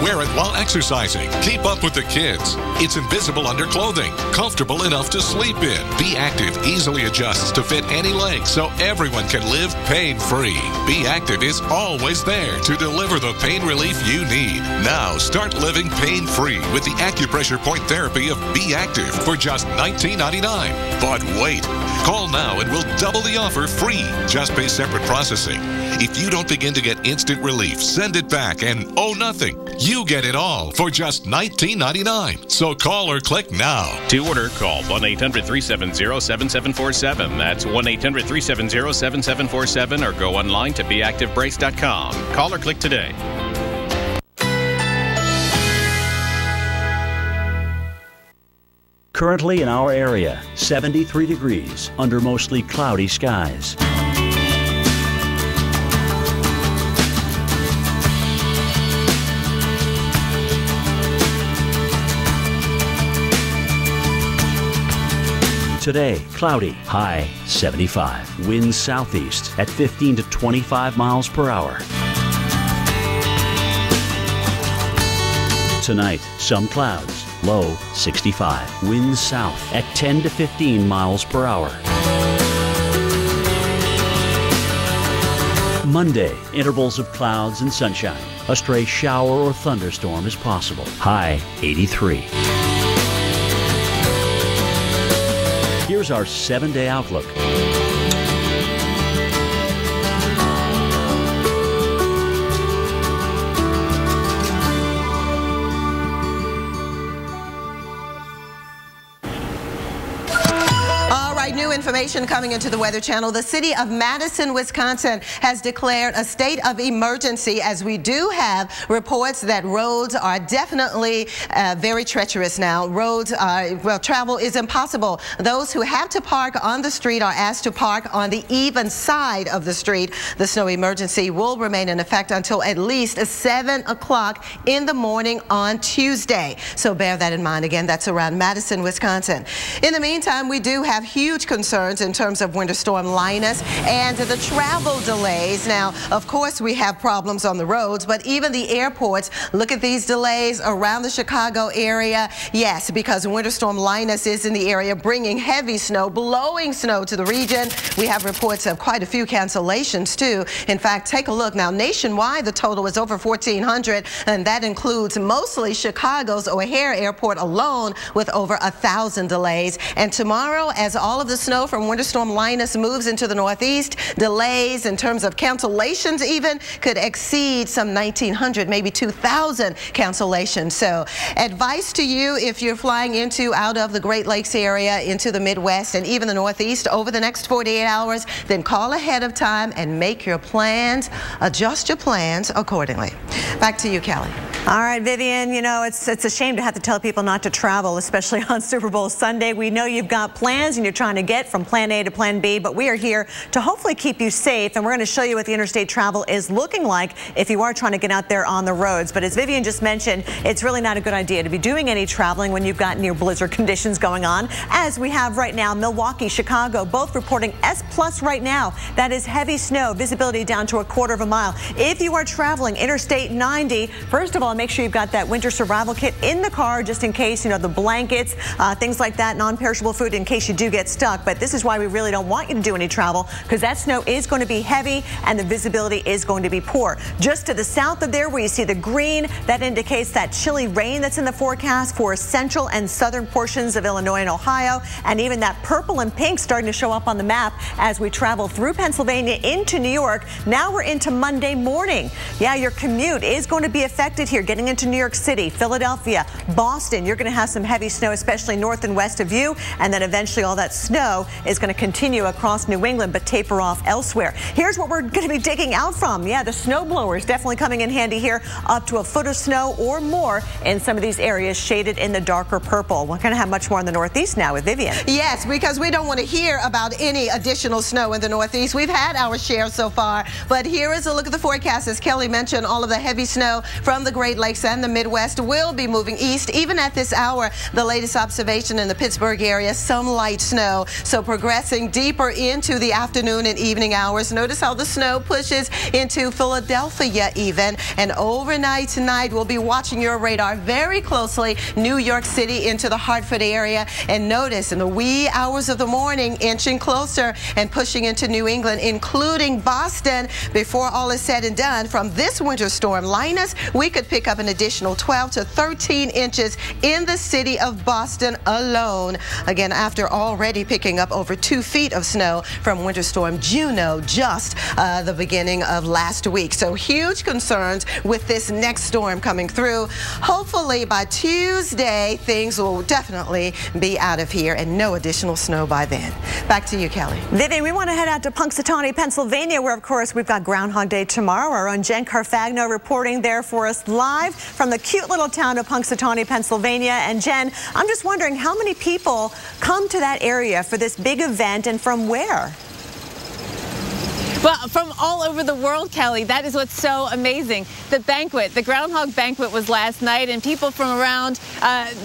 Wear it while exercising. Keep up with the kids. It's invisible under clothing, comfortable enough to sleep in. Be Active easily adjusts to fit any length so everyone can live pain-free. Be Active is always there to deliver the pain relief you need. Now start living pain-free with the acupressure point therapy of Be Active for just $19.99. But wait, call now and we'll double the offer free. Just pay separate processing. If you don't begin to get instant relief, send it back and owe nothing. You get it all for just $19.99. So call or click now. To order, call 1-800-370-7747. That's 1-800-370-7747 or go online to beactivebrace.com. Call or click today. Currently in our area, 73 degrees under mostly cloudy skies. Today, cloudy, high 75. Winds southeast at 15 to 25 miles per hour. Tonight, some clouds, Low 65. Winds south at 10 to 15 miles per hour. Monday, intervals of clouds and sunshine. A stray shower or thunderstorm is possible. High 83. Here's our 7-day outlook. New information coming into the Weather Channel. The city of Madison, Wisconsin has declared a state of emergency, as we do have reports that roads are definitely very treacherous now. Roads are, well, travel is impossible. Those who have to park on the street are asked to park on the even side of the street. The snow emergency will remain in effect until at least 7 o'clock in the morning on Tuesday. So bear that in mind. Again, that's around Madison, Wisconsin. In the meantime, we do have huge concerns in terms of Winter Storm Linus and the travel delays. Now, of course, we have problems on the roads, but even the airports, look at these delays around the Chicago area. Yes, because Winter Storm Linus is in the area, bringing heavy snow, blowing snow to the region. We have reports of quite a few cancellations, too. In fact, take a look. Now, nationwide, the total is over 1,400, and that includes mostly Chicago's O'Hare Airport alone, with over 1,000 delays. And tomorrow, as all of the snow from Winter Storm Linus moves into the northeast, delays in terms of cancellations even could exceed some 1,900, maybe 2,000 cancellations. So advice to you, if you're flying out of the Great Lakes area into the Midwest and even the Northeast over the next 48 hours, then call ahead of time and make your plans, adjust your plans accordingly. Back to you, Kelly. All right, Vivian, you know, it's a shame to have to tell people not to travel, especially on Super Bowl Sunday. We know you've got plans and you're trying to get from plan A to plan B, but we are here to hopefully keep you safe, and we're going to show you what the interstate travel is looking like if you are trying to get out there on the roads. But as Vivian just mentioned, it's really not a good idea to be doing any traveling when you've got near blizzard conditions going on, as we have right now. Milwaukee, Chicago, both reporting S+ right now. That is heavy snow, visibility down to 1/4 mile. If you are traveling Interstate 90, first of all, make sure you've got that winter survival kit in the car, just in case, you know, the blankets, things like that, non-perishable food in case you do get stuck. But this is why we really don't want you to do any travel, because that snow is going to be heavy and the visibility is going to be poor. Just to the south of there, where you see the green, that indicates that chilly rain that's in the forecast for central and southern portions of Illinois and Ohio, and even that purple and pink starting to show up on the map as we travel through Pennsylvania into New York. Now we're into Monday morning. Yeah, your commute is going to be affected here, getting into New York City, Philadelphia, Boston. You're going to have some heavy snow, especially north and west of you, and then eventually all that snow is going to continue across New England but taper off elsewhere. Here's what we're going to be digging out from. Yeah, the snow blowers definitely coming in handy here, up to 1 foot of snow or more in some of these areas shaded in the darker purple. We're going to have much more in the northeast now with Vivian. Yes, because we don't want to hear about any additional snow in the northeast. We've had our share so far, but here is a look at the forecast. As Kelly mentioned, all of the heavy snow from the Great Lakes and the Midwest will be moving east. Even at this hour, the latest observation in the Pittsburgh area, some light snow. So progressing deeper into the afternoon and evening hours. Notice how the snow pushes into Philadelphia even. And overnight tonight, we'll be watching your radar very closely. New York City into the Hartford area. And notice in the wee hours of the morning, inching closer and pushing into New England, including Boston. Before all is said and done, from this winter storm Linus, we could pick up an additional 12 to 13 inches in the city of Boston alone. Again, after already picking up over 2 feet of snow from Winter Storm Juno just the beginning of last week. So huge concerns with this next storm coming through. Hopefully by Tuesday, things will definitely be out of here and no additional snow by then. Back to you, Kelly. Vivian, we want to head out to Punxsutawney, Pennsylvania, where, of course, we've got Groundhog Day tomorrow. Our own Jen Carfagno reporting there for us live from the cute little town of Punxsutawney, Pennsylvania. And Jen, I'm just wondering how many people come to that area for this big event and from where? But from all over the world, Kelly, that is what's so amazing. The banquet, the Groundhog Banquet was last night, and people from around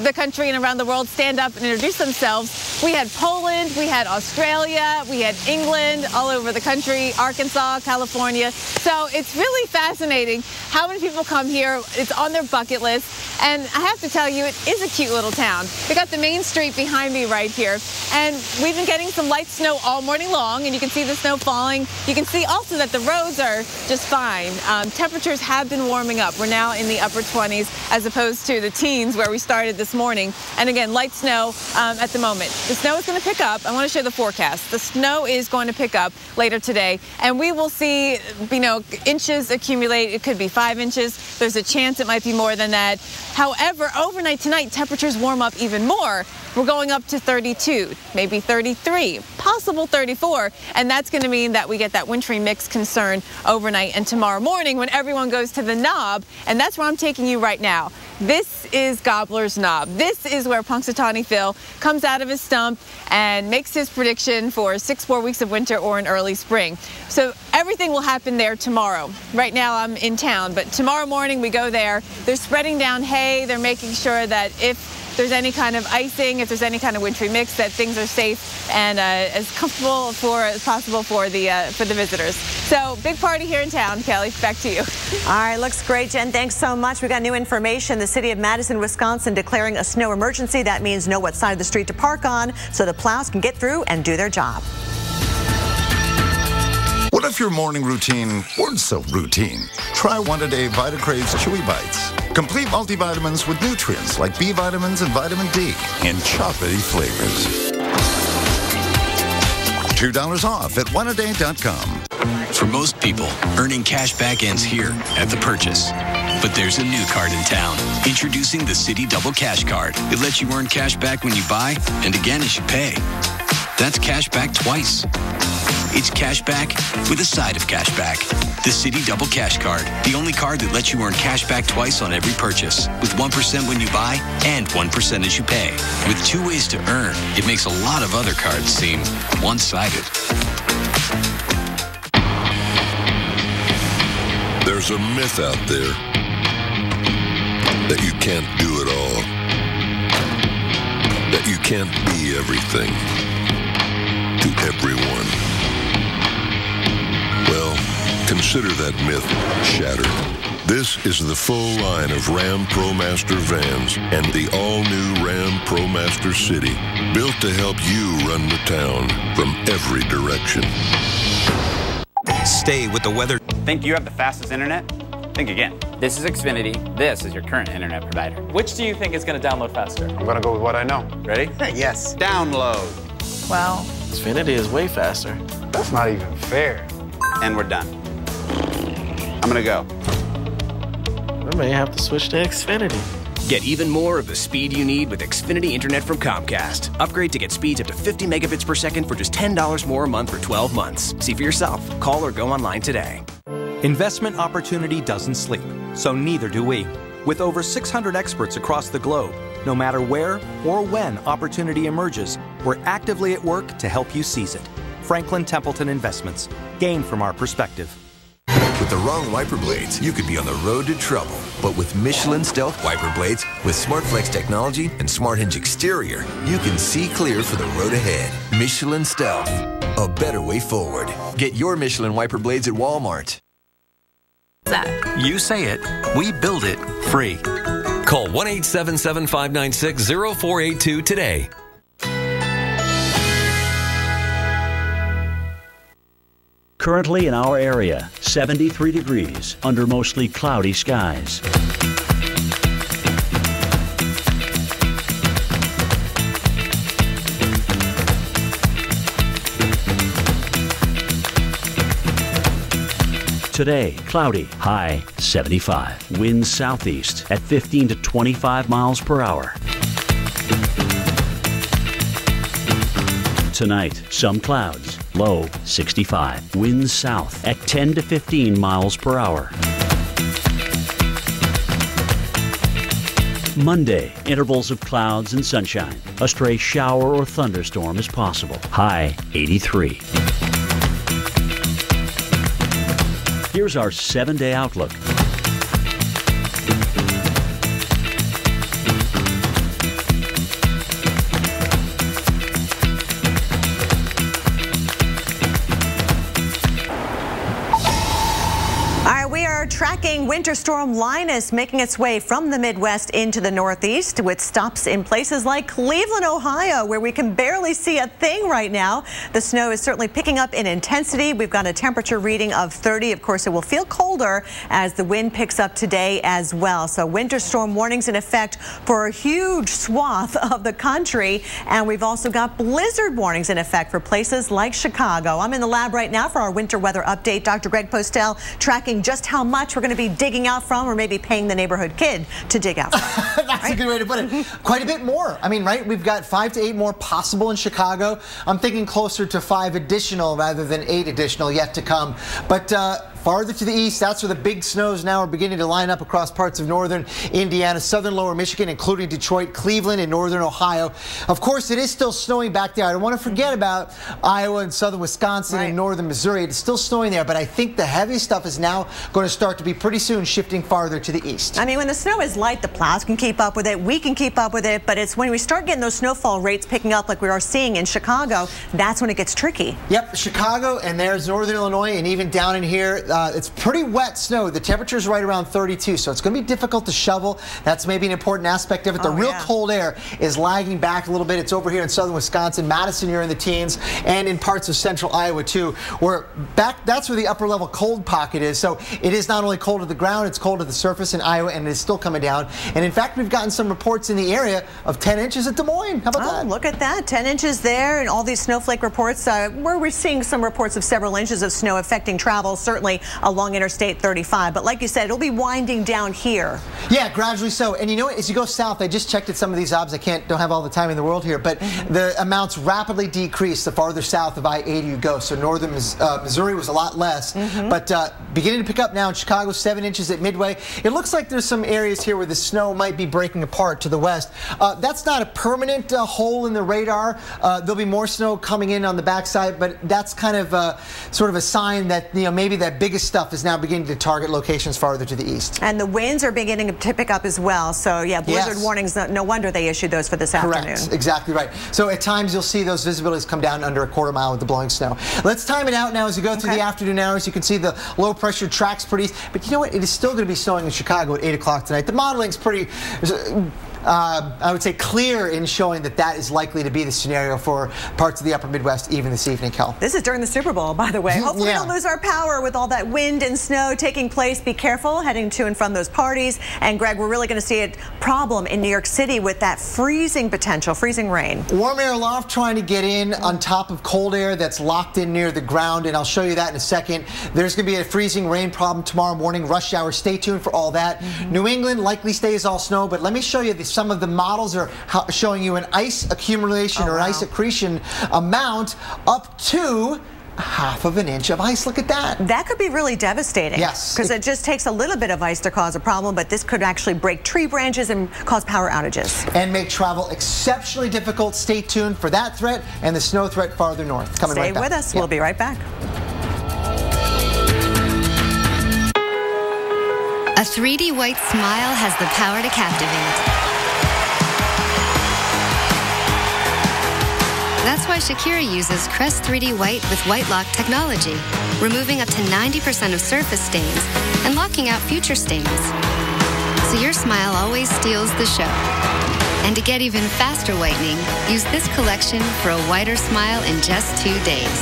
the country and around the world stand up and introduce themselves. We had Poland, we had Australia, we had England, all over the country, Arkansas, California. So it's really fascinating how many people come here. It's on their bucket list. And I have to tell you, it is a cute little town. We got the main street behind me right here. And we've been getting some light snow all morning long, and you can see the snow falling. You can see also that the roads are just fine. Temperatures have been warming up. We're now in the upper 20s as opposed to the teens where we started this morning. And again, light snow at the moment. The snow is going to pick up. I want to show the forecast. The snow is going to pick up later today, and we will see, inches accumulate. It could be 5 inches. There's a chance it might be more than that. However, overnight tonight, temperatures warm up even more. We're going up to 32, maybe 33, possible 34, and that's going to mean that we get that wintry mix concern overnight and tomorrow morning when everyone goes to the Knob, and that's where I'm taking you right now. This is Gobbler's Knob. This is where Punxsutawney Phil comes out of his stump and makes his prediction for 6 more weeks of winter or an early spring. So everything will happen there tomorrow. Right now I'm in town, but tomorrow morning we go there. They're spreading down hay. They're making sure that if there's any kind of icing, if there's any kind of wintry mix, that things are safe and as comfortable as possible for the visitors. So big party here in town. Kelly, back to you. All right, looks great, Jen. Thanks so much. We got new information. The city of Madison, Wisconsin declaring a snow emergency. That means know what side of the street to park on so the plows can get through and do their job. What if your morning routine weren't so routine? Try one-a-day Vitacrave's Chewy Bites. Complete multivitamins with nutrients like B vitamins and vitamin D in chocolatey flavors. $2 off at oneaday.com. For most people, earning cash back ends here at the purchase. But there's a new card in town. Introducing the Citi Double Cash Card. It lets you earn cash back when you buy and again as you pay. That's cash back twice. It's cash back with a side of cash back. The Citi Double Cash Card, the only card that lets you earn cash back twice on every purchase, with 1% when you buy and 1% as you pay. With 2 ways to earn, it makes a lot of other cards seem one-sided. There's a myth out there that you can't do it all, that you can't be everything to everyone. Well, consider that myth shattered. This is the full line of Ram ProMaster vans and the all-new Ram ProMaster City, built to help you run the town from every direction. Stay with the weather. Think you have the fastest internet? Think again. This is Xfinity. This is your current internet provider. Which do you think is going to download faster? I'm going to go with what I know. Ready? Yes. Download. Well, Xfinity is way faster. That's not even fair. And we're done. I'm going to go. We may have to switch to Xfinity. Get even more of the speed you need with Xfinity Internet from Comcast. Upgrade to get speeds up to 50 megabits per second for just $10 more a month for 12 months. See for yourself. Call or go online today. Investment opportunity doesn't sleep, so neither do we. With over 600 experts across the globe, no matter where or when opportunity emerges, we're actively at work to help you seize it. Franklin Templeton Investments. Gain from our perspective. With the wrong wiper blades, you could be on the road to trouble. But with Michelin Stealth wiper blades, with SmartFlex technology and Smart Hinge exterior, you can see clear for the road ahead. Michelin Stealth, a better way forward. Get your Michelin wiper blades at Walmart. You say it, we build it free. Call 1-877-596-0482 today. Currently in our area, 73 degrees under mostly cloudy skies. Today, cloudy, high 75. Winds southeast at 15 to 25 miles per hour. Tonight, some clouds, low 65. Winds south at 10 to 15 miles per hour. Monday, intervals of clouds and sunshine. A stray shower or thunderstorm is possible. High 83. Here's our 7-day outlook. Tracking Winter Storm Linus making its way from the Midwest into the Northeast with stops in places like Cleveland, Ohio, where we can barely see a thing right now. The snow is certainly picking up in intensity. We've got a temperature reading of 30. Of course, it will feel colder as the wind picks up today as well. So winter storm warnings in effect for a huge swath of the country. And we've also got blizzard warnings in effect for places like Chicago. I'm in the lab right now for our winter weather update. Dr. Greg Postel tracking just how much we're going to be digging out from, or maybe paying the neighborhood kid to dig out from. That's a good way to put it. Quite a bit more. I mean, right? We've got 5 to 8 more possible in Chicago. I'm thinking closer to 5 additional rather than 8 additional yet to come. But farther to the east, that's where the big snows now are beginning to line up across parts of northern Indiana, southern lower Michigan, including Detroit, Cleveland, and northern Ohio. Of course, it is still snowing back there. I don't want to forget about Iowa and southern Wisconsin and northern Missouri. It's still snowing there, but I think the heavy stuff is now going to start to be pretty soon shifting farther to the east. I mean, when the snow is light, the plows can keep up with it. We can keep up with it, but it's when we start getting those snowfall rates picking up like we are seeing in Chicago, that's when it gets tricky. Yep, Chicago, and there's northern Illinois, and even down in here, it's pretty wet snow. The temperature's right around 32, so it's going to be difficult to shovel. That's maybe an important aspect of it. The real cold air is lagging back a little bit. It's over here in southern Wisconsin, Madison, you're in the teens, and in parts of central Iowa too. That's where the upper level cold pocket is. So it is not only cold to the ground, it's cold to the surface in Iowa, and it's still coming down. And in fact, we've gotten some reports in the area of 10 inches at Des Moines. How about that? Look at that, 10 inches there, and all these snowflake reports. Where we're seeing some reports of several inches of snow affecting travel, certainly along Interstate 35. But like you said, it'll be winding down here. Yeah, gradually so. And you know what? As you go south, I just checked at some of these obs. Don't have all the time in the world here, but the amounts rapidly decrease the farther south of I-80 you go. So northern Missouri was a lot less, but beginning to pick up now in Chicago, 7 inches at Midway. It looks like there's some areas here where the snow might be breaking apart to the west. That's not a permanent hole in the radar. There'll be more snow coming in on the backside, but that's kind of sort of a sign that maybe that biggest stuff is now beginning to target locations farther to the east. And the winds are beginning to pick up as well. So yeah, blizzard warnings, no wonder they issued those for this afternoon. Correct, exactly right. So at times you'll see those visibilities come down under a quarter mile with the blowing snow. Let's time it out now as we go through the afternoon hours. You can see the low pressure tracks pretty east, but you know what? It is still going to be snowing in Chicago at 8 o'clock tonight. The modeling's pretty I would say clear in showing that that is likely to be the scenario for parts of the upper Midwest even this evening, Kel. This is during the Super Bowl, by the way. Hopefully we don't lose our power with all that wind and snow taking place. Be careful heading to and from those parties. And Greg, we're really going to see a problem in New York City with that freezing potential, freezing rain. Warm air aloft trying to get in on top of cold air that's locked in near the ground, and I'll show you that in a second. There's going to be a freezing rain problem tomorrow morning, rush hour. Stay tuned for all that. New England likely stays all snow, but let me show you some of the models are showing you an ice accumulation or an ice accretion amount up to ½ of an inch of ice. Look at that. That could be really devastating. Yes. Because it just takes a little bit of ice to cause a problem, but this could actually break tree branches and cause power outages. And make travel exceptionally difficult. Stay tuned for that threat and the snow threat farther north. Coming right back. Stay with us. We'll be right back. A 3D white smile has the power to captivate. That's why Shakira uses Crest 3D White with White Lock technology, removing up to 90% of surface stains and locking out future stains. So your smile always steals the show. And to get even faster whitening, use this collection for a whiter smile in just 2 days.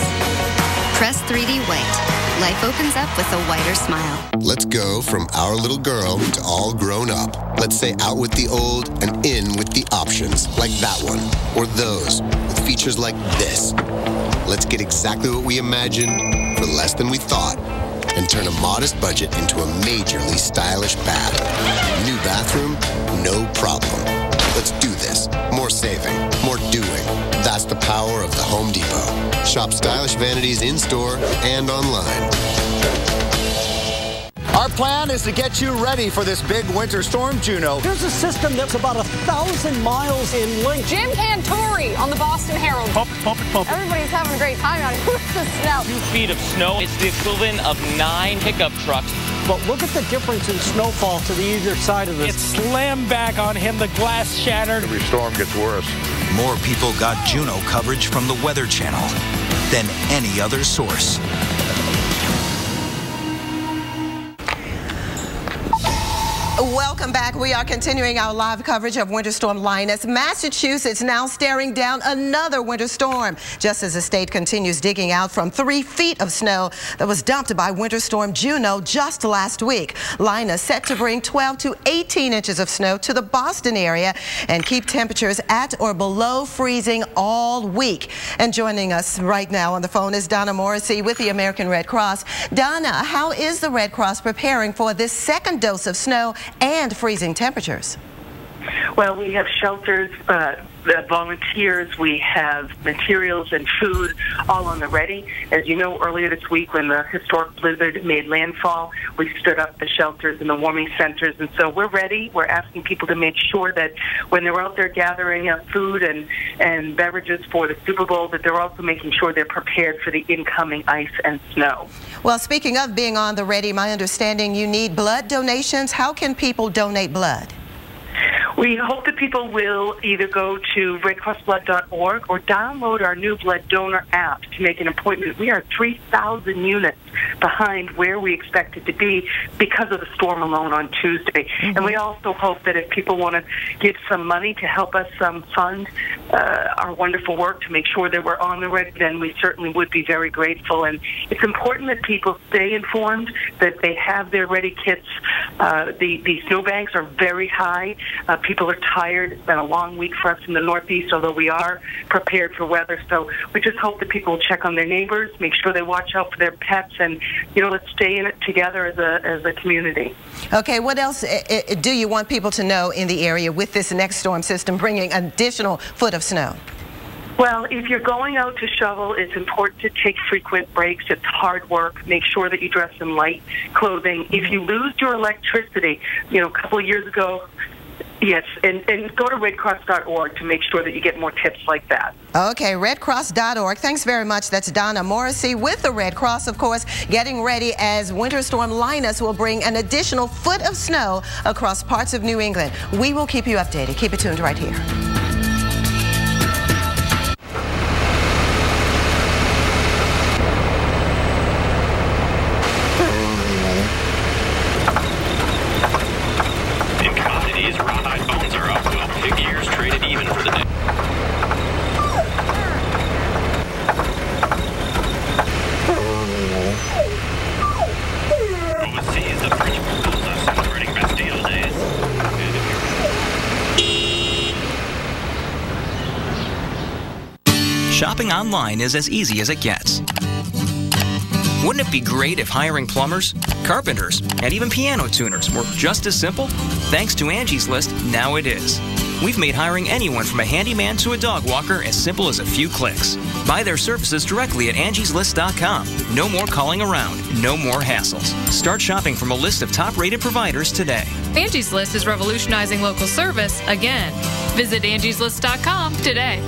Crest 3D White. Life opens up with a whiter smile. Let's go from our little girl to all grown up. Let's say out with the old and in with the options, like that one, or those, with features like this. Let's get exactly what we imagined for less than we thought, and turn a modest budget into a majorly stylish bath. New bathroom? No problem. Let's do this. More saving, more doing. That's the power of the Home Depot. Shop stylish vanities in-store and online. Our plan is to get you ready for this big winter storm, Juno. Here's a system that's about 1,000 miles in length. Jim Cantore on the Boston Herald. Pump it, pump it, pump it. Everybody's having a great time out here with the snow. 2 feet of snow. It's the equivalent of 9 pickup trucks. But look at the difference in snowfall to the either side of this. It slammed back on him. The glass shattered. Every storm gets worse. More people got Juno coverage from the Weather Channel than any other source. Welcome back. We are continuing our live coverage of Winter Storm Linus. Massachusetts now staring down another winter storm, just as the state continues digging out from 3 feet of snow that was dumped by Winter Storm Juno just last week. Linus set to bring 12 to 18 inches of snow to the Boston area and keep temperatures at or below freezing all week. And joining us right now on the phone is Donna Morrissey with the American Red Cross. Donna, how is the Red Cross preparing for this second dose of snow and freezing temperatures? Well, we have shelters, volunteers, we have materials and food all on the ready. As you know, earlier this week when the historic blizzard made landfall, we stood up the shelters and the warming centers, and so we're ready. We're asking people to make sure that when they're out there gathering up food and beverages for the Super Bowl, that they're also making sure they're prepared for the incoming ice and snow. Well, speaking of being on the ready, my understanding you need blood donations. How can people donate blood? We hope that people will either go to redcrossblood.org or download our new blood donor app to make an appointment. We are 3,000 units behind where we expect it to be because of the storm alone on Tuesday. And we also hope that if people want to give some money to help us fund our wonderful work to make sure that we're on the ready, then we certainly would be very grateful. And it's important that people stay informed, that they have their ready kits. The snowbanks are very high. People are tired. It's been a long week for us in the Northeast, although we are prepared for weather. So we just hope that people will check on their neighbors, make sure they watch out for their pets, and, let's stay in it together as a community. Okay, what else do you want people to know in the area with this next storm system bringing an additional foot of snow? Well, if you're going out to shovel, it's important to take frequent breaks. It's hard work. Make sure that you dress in light clothing. If you lose your electricity, a couple of years ago, yes, and go to redcross.org to make sure that you get more tips like that. Okay, redcross.org. Thanks very much. That's Donna Morrissey with the Red Cross, of course, getting ready as Winter Storm Linus will bring an additional foot of snow across parts of New England. We will keep you updated. Keep it tuned right here. Shopping online is as easy as it gets. Wouldn't it be great if hiring plumbers, carpenters, and even piano tuners were just as simple? Thanks to Angie's List, now it is. We've made hiring anyone from a handyman to a dog walker as simple as a few clicks. Buy their services directly at angieslist.com. No more calling around, no more hassles. Start shopping from a list of top-rated providers today. Angie's List is revolutionizing local service again. Visit angieslist.com today.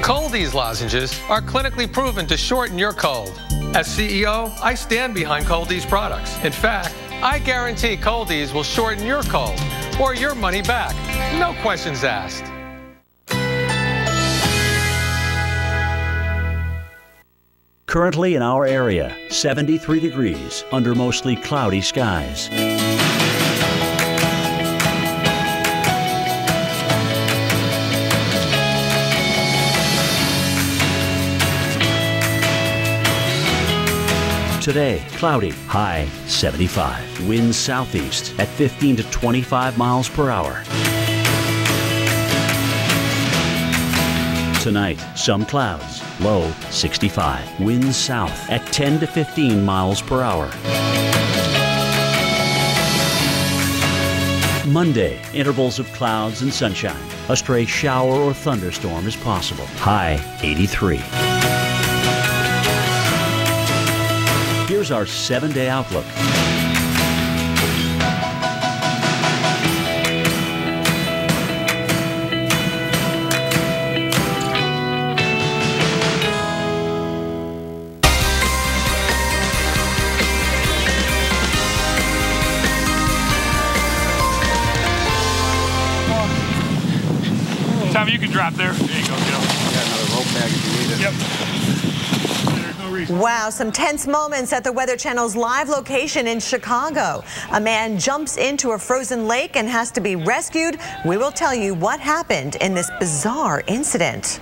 Cold-Ease lozenges are clinically proven to shorten your cold. As CEO, I stand behind Cold-Ease products. In fact, I guarantee Cold-Ease will shorten your cold or your money back. No questions asked. Currently in our area, 73 degrees under mostly cloudy skies. Today, cloudy, high 75. Winds southeast at 15 to 25 miles per hour. Tonight, some clouds, low 65. Winds south at 10 to 15 miles per hour. Monday, intervals of clouds and sunshine. A stray shower or thunderstorm is possible. High 83. Here's Here's our 7-day outlook. Tom, you can drop there. There you go, Joe. Got another rope bag if you need it. Yep. Wow, some tense moments at the Weather Channel's live location in Chicago. A man jumps into a frozen lake and has to be rescued. We will tell you what happened in this bizarre incident.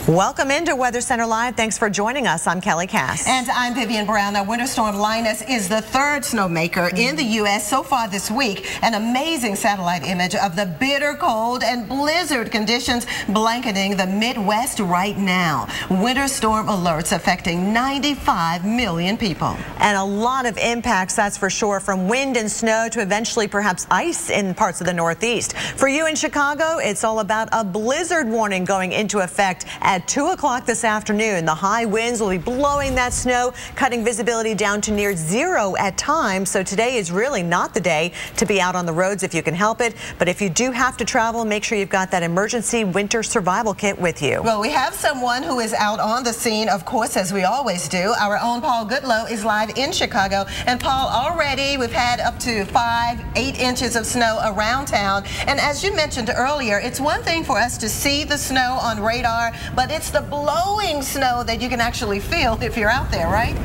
Welcome into Weather Center Live. Thanks for joining us. I'm Kelly Cass. And I'm Vivian Brown. Now, Winter Storm Linus is the third snowmaker in the U.S. so far this week. An amazing satellite image of the bitter cold and blizzard conditions blanketing the Midwest right now. Winter storm alerts affecting 95 million people. And a lot of impacts, that's for sure, from wind and snow to eventually perhaps ice in parts of the Northeast. For you in Chicago, it's all about a blizzard warning going into effect at 2 o'clock this afternoon. The high winds will be blowing that snow, cutting visibility down to near zero at times. So today is really not the day to be out on the roads if you can help it. But if you do have to travel, make sure you've got that emergency winter survival kit with you. Well, we have someone who is out on the scene, of course, as we always do. Our own Paul Goodlow is live in Chicago. And Paul, already we've had up to 5-8 inches of snow around town. And as you mentioned earlier, it's one thing for us to see the snow on radar, but it's the blowing snow that you can actually feel if you're out there, right?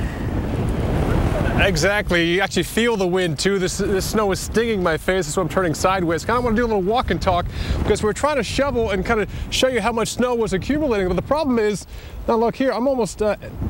Exactly. You actually feel the wind, too. This snow is stinging my face. That's why I'm turning sideways. Kind of want to do a little walk and talk because we're trying to shovel and kind of show you how much snow was accumulating. But the problem is, now look here, I'm almost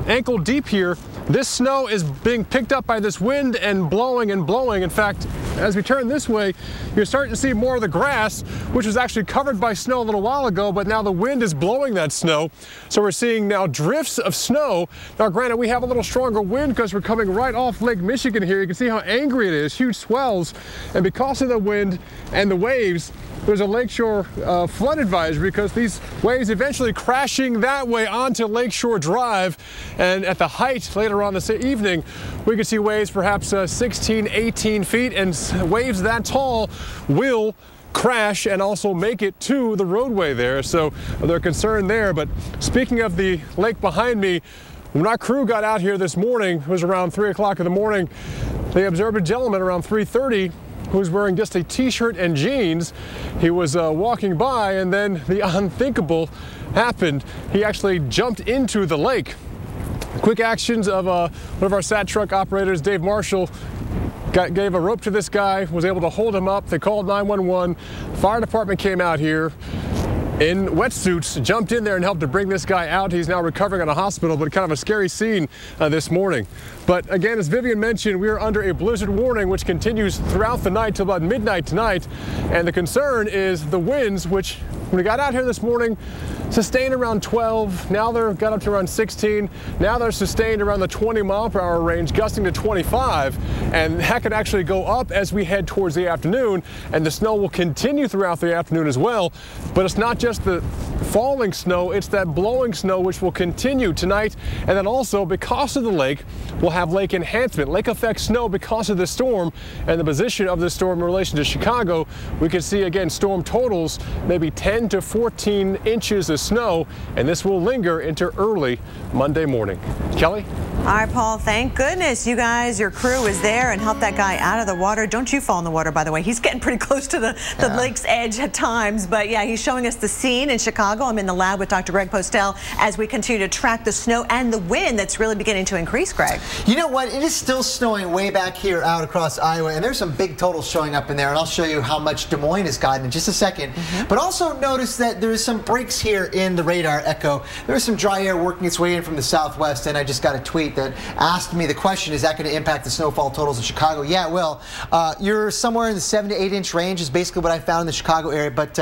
ankle deep here. This snow is being picked up by this wind and blowing and blowing. In fact, as we turn this way, you're starting to see more of the grass, which was actually covered by snow a little while ago, but now the wind is blowing that snow. So we're seeing now drifts of snow. Now, granted, we have a little stronger wind because we're coming right off Lake Michigan here. You can see how angry it is, huge swells. And because of the wind and the waves, there's a lakeshore flood advisory because these waves eventually crashing that way onto Lakeshore Drive. And at the height later on this evening, we could see waves perhaps 16, 18 feet, and waves that tall will crash and also make it to the roadway there. So they're concerned there. But speaking of the lake behind me, when our crew got out here this morning, it was around 3 o'clock in the morning, they observed a gentleman around 3:30 who was wearing just a t-shirt and jeans. He was walking by, and then the unthinkable happened. He actually jumped into the lake. Quick actions of one of our SAT truck operators, Dave Marshall, gave a rope to this guy, was able to hold him up. They called 911. Fire department came out here in wetsuits, jumped in there and helped to bring this guy out. He's now recovering at a hospital, but kind of a scary scene this morning. But again, as Vivian mentioned, we are under a blizzard warning, which continues throughout the night till about midnight tonight. And the concern is the winds, which when we got out here this morning, sustained around 12. Now they're got up to around 16. Now they're sustained around the 20-mile-per-hour range, gusting to 25. And that could actually go up as we head towards the afternoon. And the snow will continue throughout the afternoon as well. But it's not just the falling snow, it's that blowing snow which will continue tonight. And then also, because of the lake, we'll have lake enhancement, lake effect snow because of the storm and the position of the storm in relation to Chicago. We could see again storm totals, maybe 10 to 14 inches of snow, and this will linger into early Monday morning. Kelly? All right, Paul, thank goodness you guys, your crew is there and helped that guy out of the water. Don't you fall in the water, by the way. He's getting pretty close to the lake's edge at times. But yeah, he's showing us the scene in Chicago. I'm in the lab with Dr. Greg Postel as we continue to track the snow and the wind that's really beginning to increase, Greg. You know what? It is still snowing way back here out across Iowa, and there's some big totals showing up in there, and I'll show you how much Des Moines has gotten in just a second. But also notice that there is some breaks here in the radar echo. There's some dry air working its way in from the southwest, and I just got a tweet that asked me the question, is that going to impact the snowfall totals in Chicago? Yeah, it will. You're somewhere in the 7 to 8 inch range is basically what I found in the Chicago area, but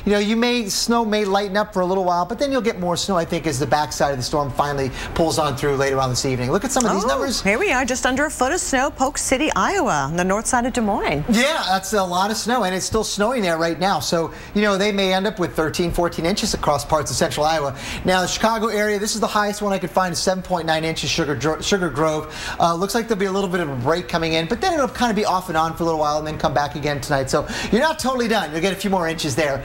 you know, snow may lighten up for a little while, but then you'll get more snow, I think, as the backside of the storm finally pulls on through later on this evening. Look at some of these numbers. Here we are, just under a foot of snow, Polk City, Iowa, on the north side of Des Moines. Yeah, that's a lot of snow, and it's still snowing there right now. So, you know, they may end up with 13, 14 inches across parts of central Iowa. Now, the Chicago area, this is the highest one I could find, is 7.9 inches, Sugar Sugar Grove. Looks like there'll be a little bit of a break coming in, but then it'll kind of be off and on for a little while and then come back again tonight. So you're not totally done. You'll get a few more inches there,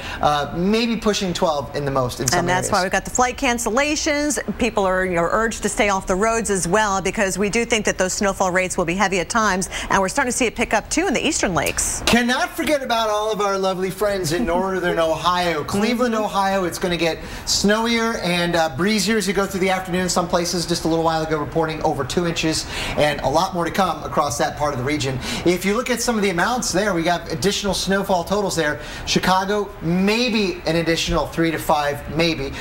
maybe pushing 12 in the most in some And that's areas. why we've got the flight cancellations. People are urged to stay off the roads as well, because we do think that those snowfall rates will be heavy at times, and we're starting to see it pick up too in the eastern lakes. Cannot forget about all of our lovely friends in northern Ohio. Cleveland, Ohio, it's going to get snowier and breezier as you go through the afternoon. Some places just a little while ago reporting over 2 inches, and a lot more to come across that part of the region. If you look at some of the amounts there, we got additional snowfall totals there. Chicago, maybe an additional 3 to 5, maybe.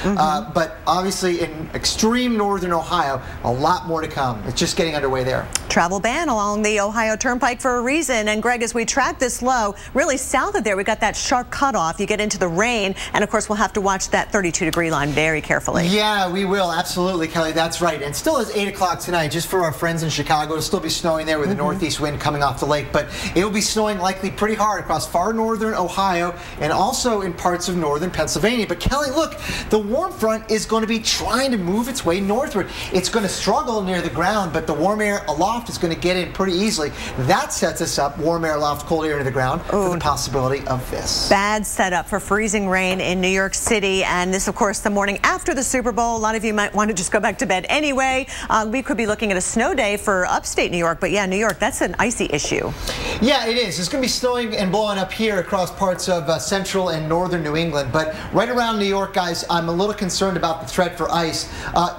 But obviously in extreme northern Ohio, a lot more to come. It's just getting underway there. Travel ban along the Ohio Turnpike for a reason. And Greg, as we track this low, really south of there, we got that sharp cutoff. You get into the rain, and of course we'll have to watch that 32-degree line very carefully. Yeah, we will. Absolutely, Kelly. That's right. And still is 8 o'clock tonight, just for our friends in Chicago. It'll still be snowing there with the northeast wind coming off the lake, but it will be snowing likely pretty hard across far northern Ohio and also in parts of northern Pennsylvania. But Kelly, look, the warm front is going to be trying to move its way northward. It's going to struggle near the ground, but the warm air aloft is going to get in pretty easily. That sets us up, warm air aloft, cold air to the ground, for the possibility of this. Bad setup for freezing rain in New York City, and this, of course, the morning after the Super Bowl. A lot of you might want to just go back to bed anyway. We could be looking at a snow day for upstate New York, but yeah, New York, that's an icy issue. Yeah, it is. It's going to be snowing and blowing up here across parts of central and northern New England, but right around New York, guys, I'm a little concerned about the threat for ice,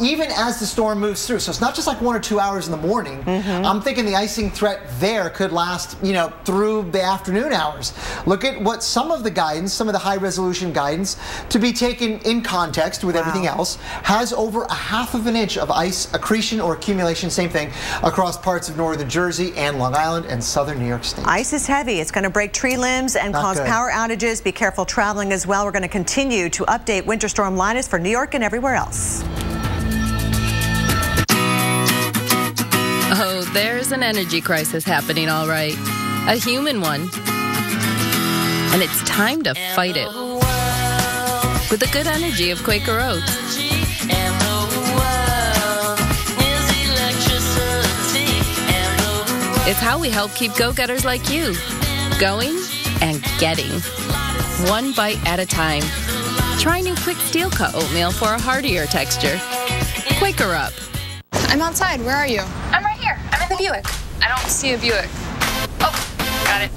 even as the storm moves through. So it's not just like 1 or 2 hours in the morning. I'm thinking the icing threat there could last, through the afternoon hours. Look at what some of the guidance, some of the high-resolution guidance, to be taken in context with everything else, has over 1/2 inch of ice accretion or accumulation, same thing, across parts of northern Jersey and Long Island and southern New York State. Ice is heavy. It's going to break tree limbs and cause power outages. Be careful traveling as well. We're going to continue to update Winter Storm Linus for New York and everywhere else. Oh, there's an energy crisis happening, all right. A human one. And it's time to fight it. With the good energy of Quaker Oats. It's how we help keep go-getters like you going and getting. One bite at a time. Try new Quick Steel Cut oatmeal for a heartier texture. Quaker Up. I'm outside. Where are you? I'm right here. I'm in the Buick. I don't see a Buick. Oh, got it.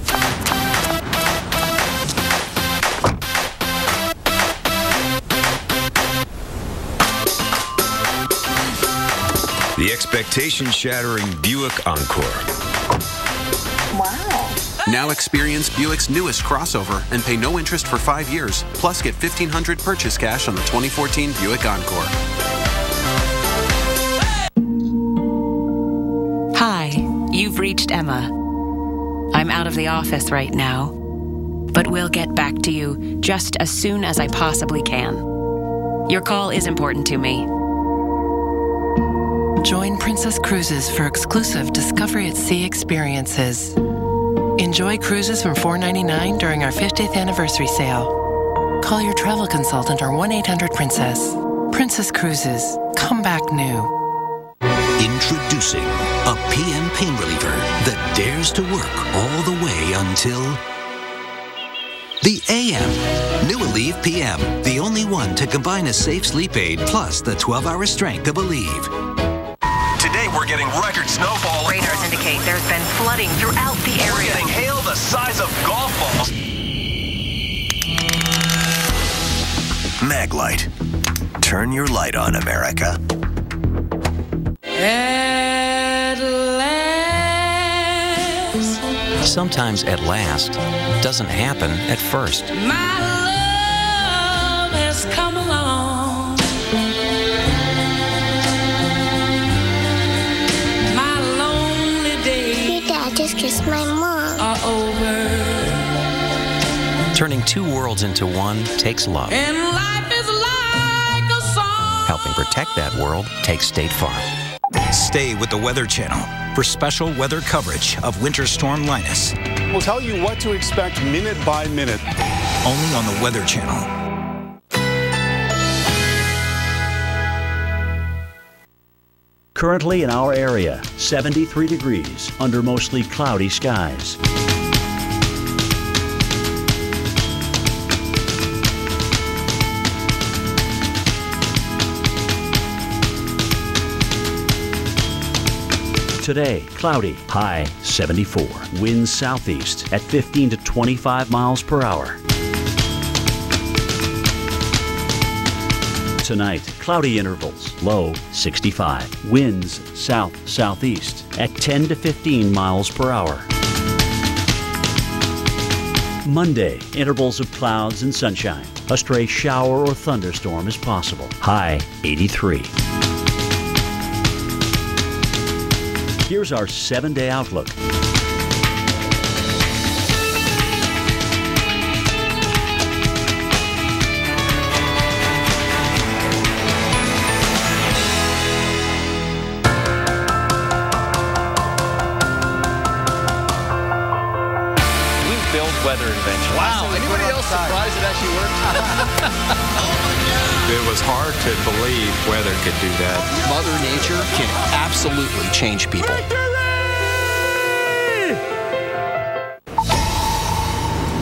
The expectation-shattering Buick Encore. Wow. Now experience Buick's newest crossover and pay no interest for 5 years. Plus, get $1,500 purchase cash on the 2014 Buick Encore. Hi, you've reached Emma. I'm out of the office right now, but we'll get back to you just as soon as I possibly can. Your call is important to me. Join Princess Cruises for exclusive Discovery at Sea experiences. Enjoy cruises from $4.99 during our 50th anniversary sale. Call your travel consultant or 1-800-PRINCESS. Princess Cruises. Come back new. Introducing a PM pain reliever that dares to work all the way until the AM. New Aleve PM, the only one to combine a safe sleep aid plus the 12-hour strength of Aleve. Today we're getting record snowfall. Radars indicate there's been flooding throughout the area. We're getting hail the size of golf balls. Maglite. Turn your light on, America. At last. Sometimes at last doesn't happen at first. My love has come along. My lonely days. Your dad just kissed my mom. Are over. Turning two worlds into one takes love. And life is like a song. Helping protect that world takes State Farm. Stay with the Weather Channel for special weather coverage of Winter Storm Linus. We'll tell you what to expect minute by minute. Only on the Weather Channel. Currently in our area, 73 degrees under mostly cloudy skies. Today, cloudy, high 74. Winds southeast at 15 to 25 miles per hour. Tonight, cloudy intervals, low 65. Winds south-southeast at 10 to 15 miles per hour. Monday, intervals of clouds and sunshine. A stray shower or thunderstorm is possible. High 83. Here's our 7-day outlook. Weather invention. Wow, anybody else surprised it actually worked? It was hard to believe weather could do that. Mother Nature can absolutely change people.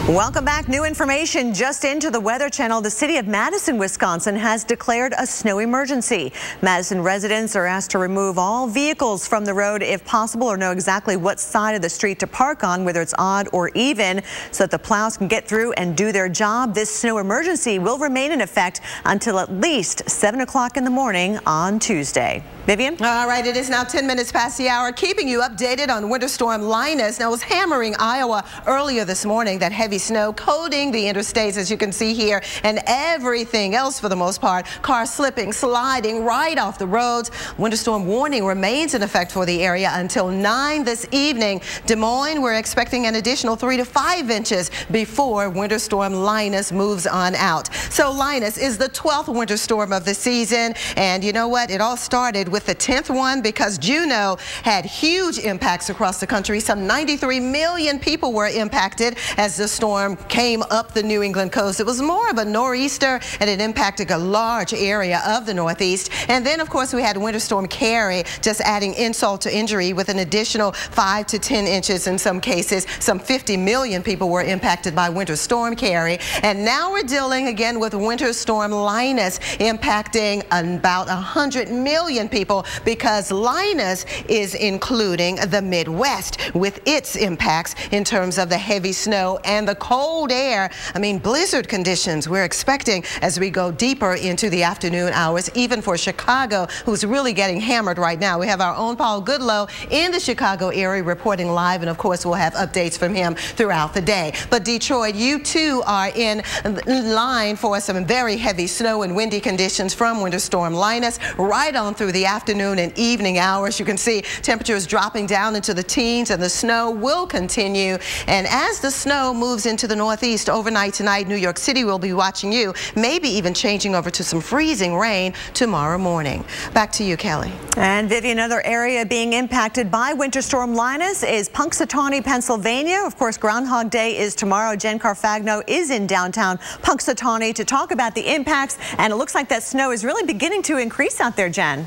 Welcome back. New information just into the Weather Channel. The city of Madison, Wisconsin has declared a snow emergency. Madison residents are asked to remove all vehicles from the road if possible, or know exactly what side of the street to park on, whether it's odd or even, so that the plows can get through and do their job. This snow emergency will remain in effect until at least 7 o'clock in the morning on Tuesday. Vivian? All right, it is now 10 minutes past the hour, keeping you updated on Winter Storm Linus. Now, it was hammering Iowa earlier this morning, that heavy snow coating the interstates, as you can see here, and everything else for the most part. Cars slipping, sliding right off the roads. Winter storm warning remains in effect for the area until 9 this evening. Des Moines, we're expecting an additional 3 to 5 inches before Winter Storm Linus moves on out. So Linus is the 12th winter storm of the season, and you know what? It all started with the 10th one because Juno had huge impacts across the country. Some 93 million people were impacted as the storm came up the New England coast. It was more of a nor'easter, and it impacted a large area of the Northeast. And then, of course, we had Winter Storm Carrie, just adding insult to injury with an additional 5 to 10 inches in some cases. Some 50 million people were impacted by Winter Storm Carrie. And now we're dealing again with Winter Storm Linus, impacting about 100 million people, because Linus is including the Midwest with its impacts in terms of the heavy snow and the cold air. I mean, blizzard conditions we're expecting as we go deeper into the afternoon hours, even for Chicago, who's really getting hammered right now. We have our own Paul Goodlow in the Chicago area reporting live, and of course we'll have updates from him throughout the day. But Detroit, you too are in line for some very heavy snow and windy conditions from Winter Storm Linus right on through the afternoon and evening hours. You can see temperatures dropping down into the teens, and the snow will continue. And as the snow moves into the Northeast overnight tonight, New York City will be watching you, maybe even changing over to some freezing rain tomorrow morning. Back to you, Kelly. And Vivian, another area being impacted by Winter Storm Linus is Punxsutawney, Pennsylvania. Of course, Groundhog Day is tomorrow. Jen Carfagno is in downtown Punxsutawney to talk about the impacts, and it looks like that snow is really beginning to increase out there, Jen.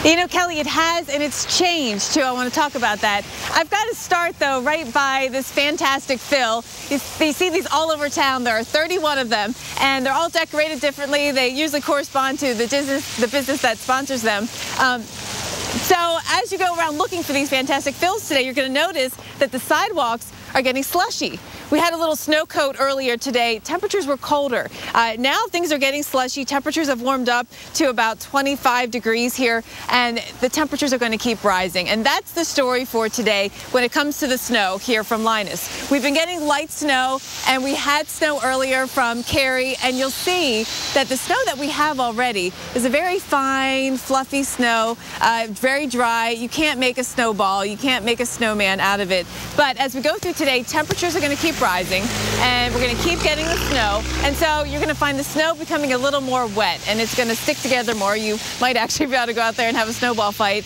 You know, Kelly, it has, and it's changed, too. I want to talk about that. I've got to start, though, right by this fantastic fill. You see these all over town. There are 31 of them, and they're all decorated differently. They usually correspond to the business that sponsors them. So as you go around looking for these fantastic fills today, you're going to notice that the sidewalks are getting slushy. We had a little snow coat earlier today. Temperatures were colder. Now things are getting slushy. Temperatures have warmed up to about 25 degrees here, and the temperatures are going to keep rising. And that's the story for today when it comes to the snow here from Linus. We've been getting light snow, and we had snow earlier from Carrie, and you'll see that the snow that we have already is a very fine, fluffy snow, very dry. You can't make a snowball. You can't make a snowman out of it. But as we go through today, temperatures are going to keep rising, and we're going to keep getting the snow, and so you're going to find the snow becoming a little more wet, and it's going to stick together more. You might actually be able to go out there and have a snowball fight.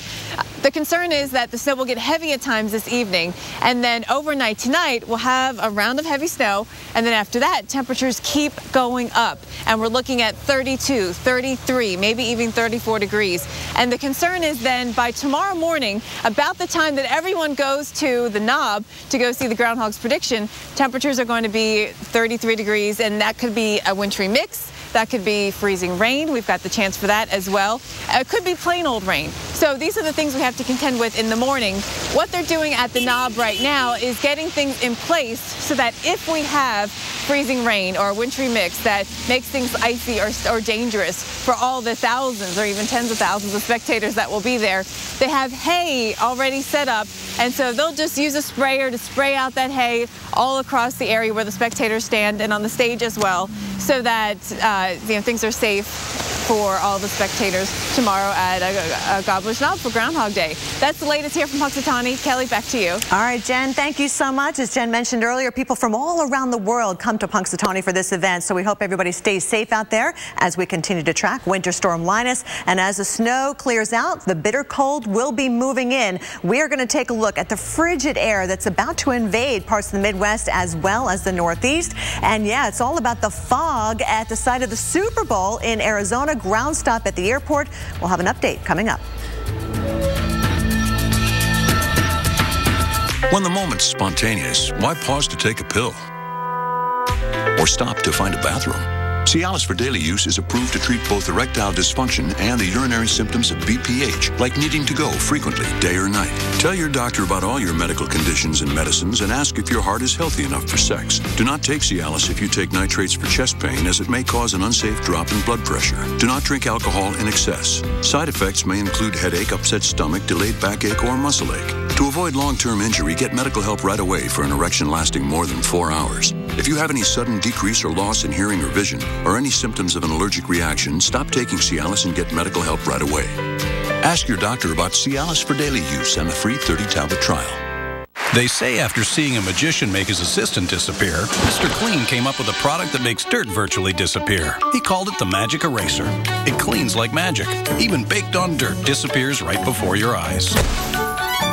The concern is that the snow will get heavy at times this evening, and then overnight tonight we'll have a round of heavy snow, and then after that temperatures keep going up, and we're looking at 32, 33, maybe even 34 degrees. And the concern is then by tomorrow morning, about the time that everyone goes to the Knob to go see the groundhog's prediction, temperatures are going to be 33 degrees, and that could be a wintry mix. That could be freezing rain. We've got the chance for that as well. It could be plain old rain. So these are the things we have to contend with in the morning. What they're doing at the Knob right now is getting things in place so that if we have freezing rain or a wintry mix that makes things icy or dangerous for all the thousands or even tens of thousands of spectators that will be there, they have hay already set up, and so they'll just use a sprayer to spray out that hay all across the area where the spectators stand and on the stage as well, so that things are safe for all the spectators tomorrow at Gobbler's Knob for Groundhog Day. That's the latest here from Punxsutawney. Kelly, back to you. All right, Jen, thank you so much. As Jen mentioned earlier, people from all around the world come to Punxsutawney for this event, so we hope everybody stays safe out there as we continue to track Winter Storm Linus. And as the snow clears out, the bitter cold will be moving in. We are going to take a look at the frigid air that's about to invade parts of the Midwest as well as the Northeast. And yeah, it's all about the fog at the site of the Super Bowl in Arizona. Ground stop at the airport. We'll have an update coming up. When the moment's spontaneous, why pause to take a pill? Or stop to find a bathroom? Cialis for daily use is approved to treat both erectile dysfunction and the urinary symptoms of BPH, like needing to go frequently, day or night. Tell your doctor about all your medical conditions and medicines and ask if your heart is healthy enough for sex. Do not take Cialis if you take nitrates for chest pain, as it may cause an unsafe drop in blood pressure. Do not drink alcohol in excess. Side effects may include headache, upset stomach, delayed backache, or muscle ache. To avoid long-term injury, get medical help right away for an erection lasting more than 4 hours. If you have any sudden decrease or loss in hearing or vision, or any symptoms of an allergic reaction, stop taking Cialis and get medical help right away. Ask your doctor about Cialis for daily use and the free 30-tablet trial. They say after seeing a magician make his assistant disappear, Mr. Clean came up with a product that makes dirt virtually disappear. He called it the Magic Eraser. It cleans like magic. Even baked on dirt disappears right before your eyes.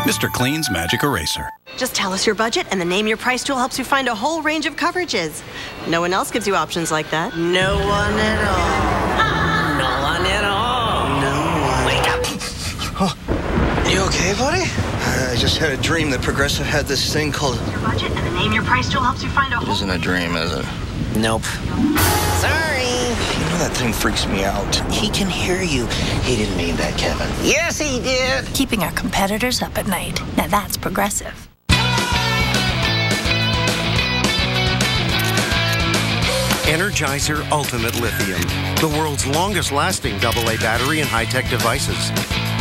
Mr. Clean's Magic Eraser. Just tell us your budget, and the Name Your Price tool helps you find a whole range of coverages. No one else gives you options like that. No one at all. No one at all. No one. Wake up. Oh, you okay, buddy? I just had a dream that Progressive had this thing called... Your budget, and the Name Your Price tool helps you find a whole... It isn't a dream, is it? Nope. Sorry. You know that thing freaks me out. He can hear you. He didn't mean that, Kevin. Yes, he did. Keeping our competitors up at night. Now that's Progressive. Energizer Ultimate Lithium, the world's longest lasting AA battery in high-tech devices.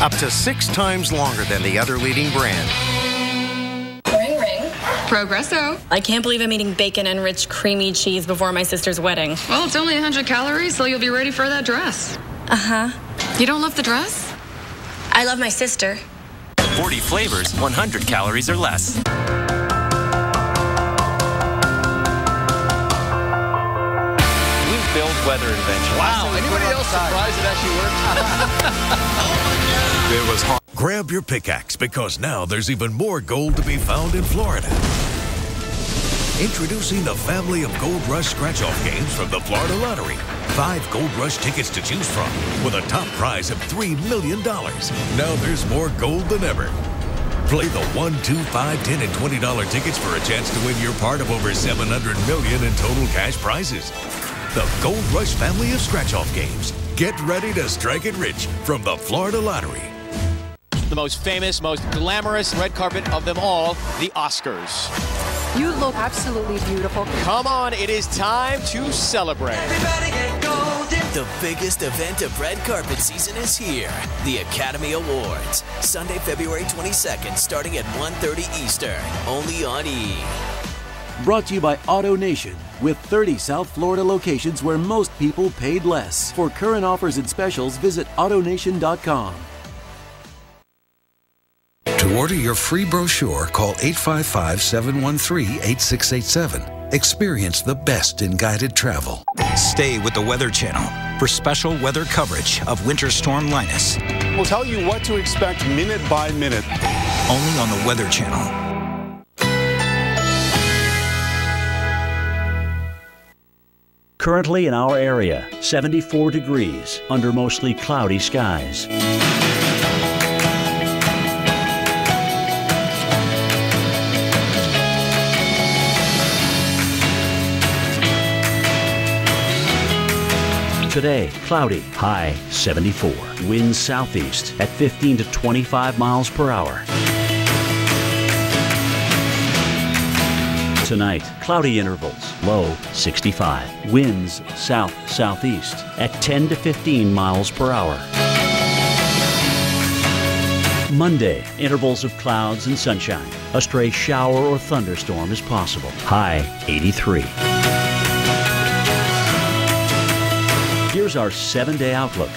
Up to 6 times longer than the other leading brand. Ring, ring. Progresso. I can't believe I'm eating bacon-enriched creamy cheese before my sister's wedding. Well, it's only 100 calories, so you'll be ready for that dress. Uh-huh. You don't love the dress? I love my sister. 40 flavors, 100 calories or less. Build weather invention. Wow, anybody else surprised it actually worked? It was hard. Grab your pickaxe, because now there's even more gold to be found in Florida. Introducing the family of Gold Rush scratch-off games from the Florida Lottery. 5 Gold Rush tickets to choose from, with a top prize of $3 million. Now there's more gold than ever. Play the $1, $2, $5, $10, and $20 tickets for a chance to win your part of over $700 million in total cash prizes. The Gold Rush family of scratch-off games. Get ready to strike it rich from the Florida Lottery. The most famous, most glamorous red carpet of them all, the Oscars. You look absolutely beautiful. Come on, it is time to celebrate. The biggest event of red carpet season is here. The Academy Awards. Sunday, February 22nd, starting at 1:30 Eastern. Only on E! Brought to you by AutoNation, with 30 South Florida locations where most people paid less. For current offers and specials, visit AutoNation.com. To To order your free brochure, call 855-713-8687. Experience the best in guided travel. Stay with the Weather Channel for special weather coverage of Winter Storm Linus. We'll tell you what to expect minute by minute. Only on the Weather Channel. Currently in our area, 74 degrees under mostly cloudy skies. Today, cloudy, high 74. Winds southeast at 15 to 25 miles per hour. Tonight, cloudy intervals, low 65. Winds south-southeast at 10 to 15 miles per hour. Monday, intervals of clouds and sunshine. A stray shower or thunderstorm is possible. High 83. Here's our 7-day outlook.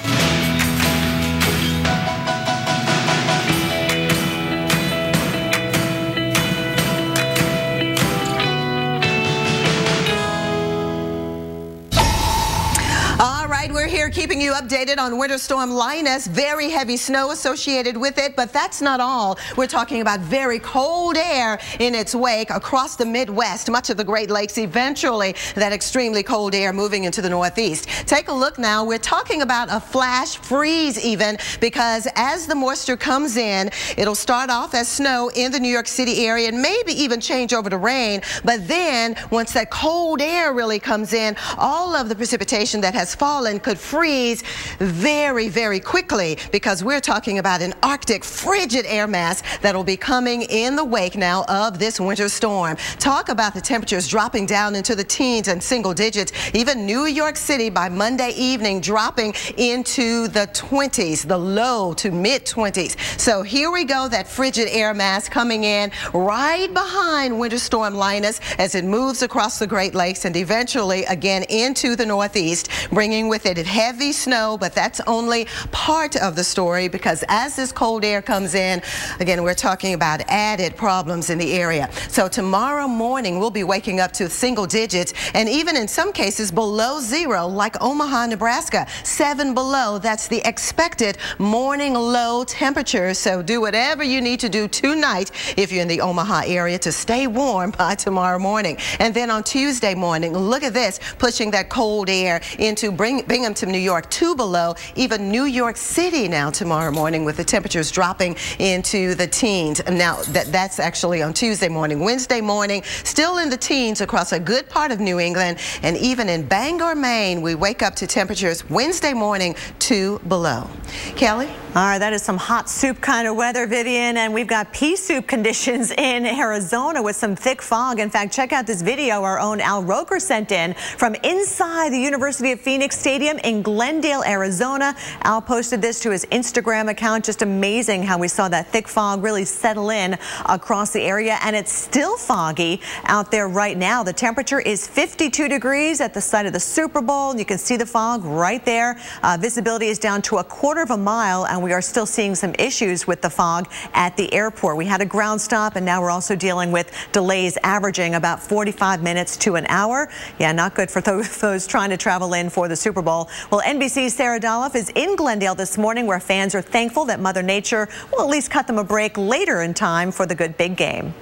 We're here keeping you updated on Winter Storm Linus. Very heavy snow associated with it, but that's not all. We're talking about very cold air in its wake across the Midwest, much of the Great Lakes, eventually that extremely cold air moving into the Northeast. Take a look now. We're talking about a flash freeze even, because as the moisture comes in, it'll start off as snow in the New York City area and maybe even change over to rain. But then once that cold air really comes in, all of the precipitation that has fallen could freeze very, very quickly, because we're talking about an Arctic frigid air mass that will be coming in the wake now of this winter storm. Talk about the temperatures dropping down into the teens and single digits. Even New York City by Monday evening dropping into the 20s, the low to mid 20s. So here we go, that frigid air mass coming in right behind Winter Storm Linus as it moves across the Great Lakes and eventually again into the Northeast, bringing with it heavy snow. But that's only part of the story, because as this cold air comes in, again, we're talking about added problems in the area. So tomorrow morning we'll be waking up to single digits and even in some cases below zero, like Omaha, Nebraska, 7 below. That's the expected morning low temperature. So do whatever you need to do tonight if you're in the Omaha area to stay warm by tomorrow morning. And then on Tuesday morning, look at this, pushing that cold air into Bingham to New York, 2 below. Even New York City now tomorrow morning with the temperatures dropping into the teens. Now that's actually on Tuesday morning. Wednesday morning, still in the teens across a good part of New England, and even in Bangor, Maine, we wake up to temperatures Wednesday morning 2 below. Kelly? All right, that is some hot soup kind of weather, Vivian, and we've got pea soup conditions in Arizona with some thick fog. In fact, check out this video our own Al Roker sent in from inside the University of Phoenix Stadium in Glendale, Arizona. Al posted this to his Instagram account. Just amazing how we saw that thick fog really settle in across the area, and it's still foggy out there right now. The temperature is 52 degrees at the site of the Super Bowl. You can see the fog right there. Visibility is down to 1/4 of a mile, and we are still seeing some issues with the fog at the airport. We had a ground stop, and now we're also dealing with delays averaging about 45 minutes to an hour. Yeah, not good for those trying to travel in for the Super Bowl. Well, NBC's Sarah Doloff is in Glendale this morning, where fans are thankful that Mother Nature will at least cut them a break later in time for the good big game.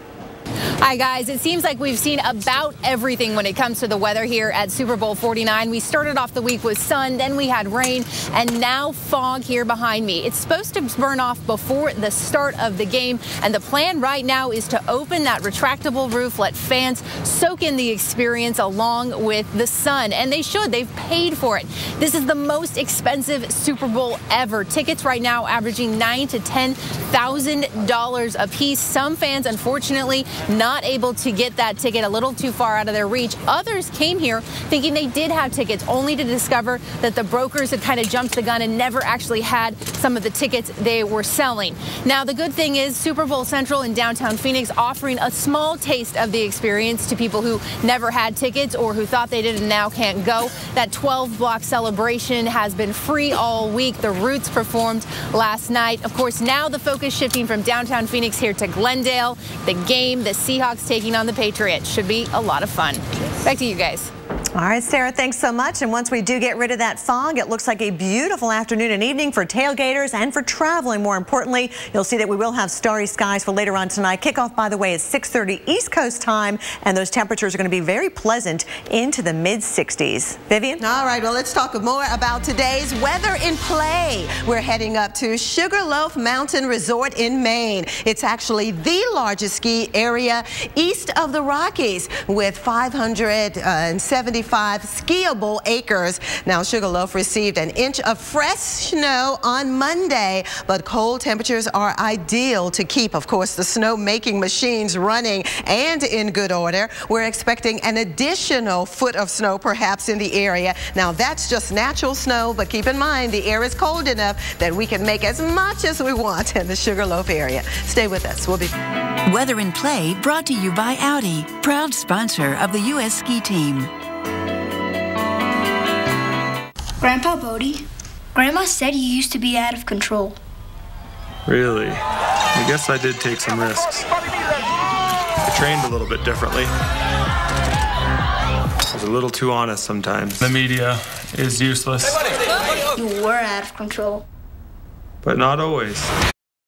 Hi guys, it seems like we've seen about everything when it comes to the weather here at Super Bowl 49. We started off the week with sun, then we had rain, and now fog here behind me. It's supposed to burn off before the start of the game, and the plan right now is to open that retractable roof, let fans soak in the experience along with the sun, and they should. They've paid for it. This is the most expensive Super Bowl ever. Tickets right now averaging $9,000 to $10,000 a piece. Some fans, unfortunately, not not able to get that ticket, a little too far out of their reach. Others came here thinking they did have tickets, only to discover that the brokers had kind of jumped the gun and never actually had some of the tickets they were selling. Now, the good thing is Super Bowl Central in downtown Phoenix offering a small taste of the experience to people who never had tickets or who thought they did and now can't go. That 12-block celebration has been free all week. The Roots performed last night. Of course, now the focus shifting from downtown Phoenix here to Glendale. The game, the Seahawks taking on the Patriots. Should be a lot of fun. Back to you guys. All right, Sarah, thanks so much. And once we do get rid of that fog, it looks like a beautiful afternoon and evening for tailgaters and for traveling. More importantly, you'll see that we will have starry skies for later on tonight. Kickoff, by the way, is 6:30 East Coast time, and those temperatures are going to be very pleasant into the mid-60s. Vivian? All right, well, let's talk more about today's weather in play. We're heading up to Sugarloaf Mountain Resort in Maine. It's actually the largest ski area east of the Rockies with 575 skiable acres. Now, Sugarloaf received an inch of fresh snow on Monday, but cold temperatures are ideal to keep, of course, the snow-making machines running and in good order. We're expecting an additional foot of snow perhaps in the area. Now, that's just natural snow, but keep in mind the air is cold enough that we can make as much as we want in the Sugarloaf area. Stay with us. We'll be Weather in Play brought to you by Audi, proud sponsor of the U.S. ski team. Grandpa Bodie, Grandma said you used to be out of control. Really? I guess I did take some risks. I trained a little bit differently. I was a little too honest sometimes. The media is useless. You were out of control. But not always.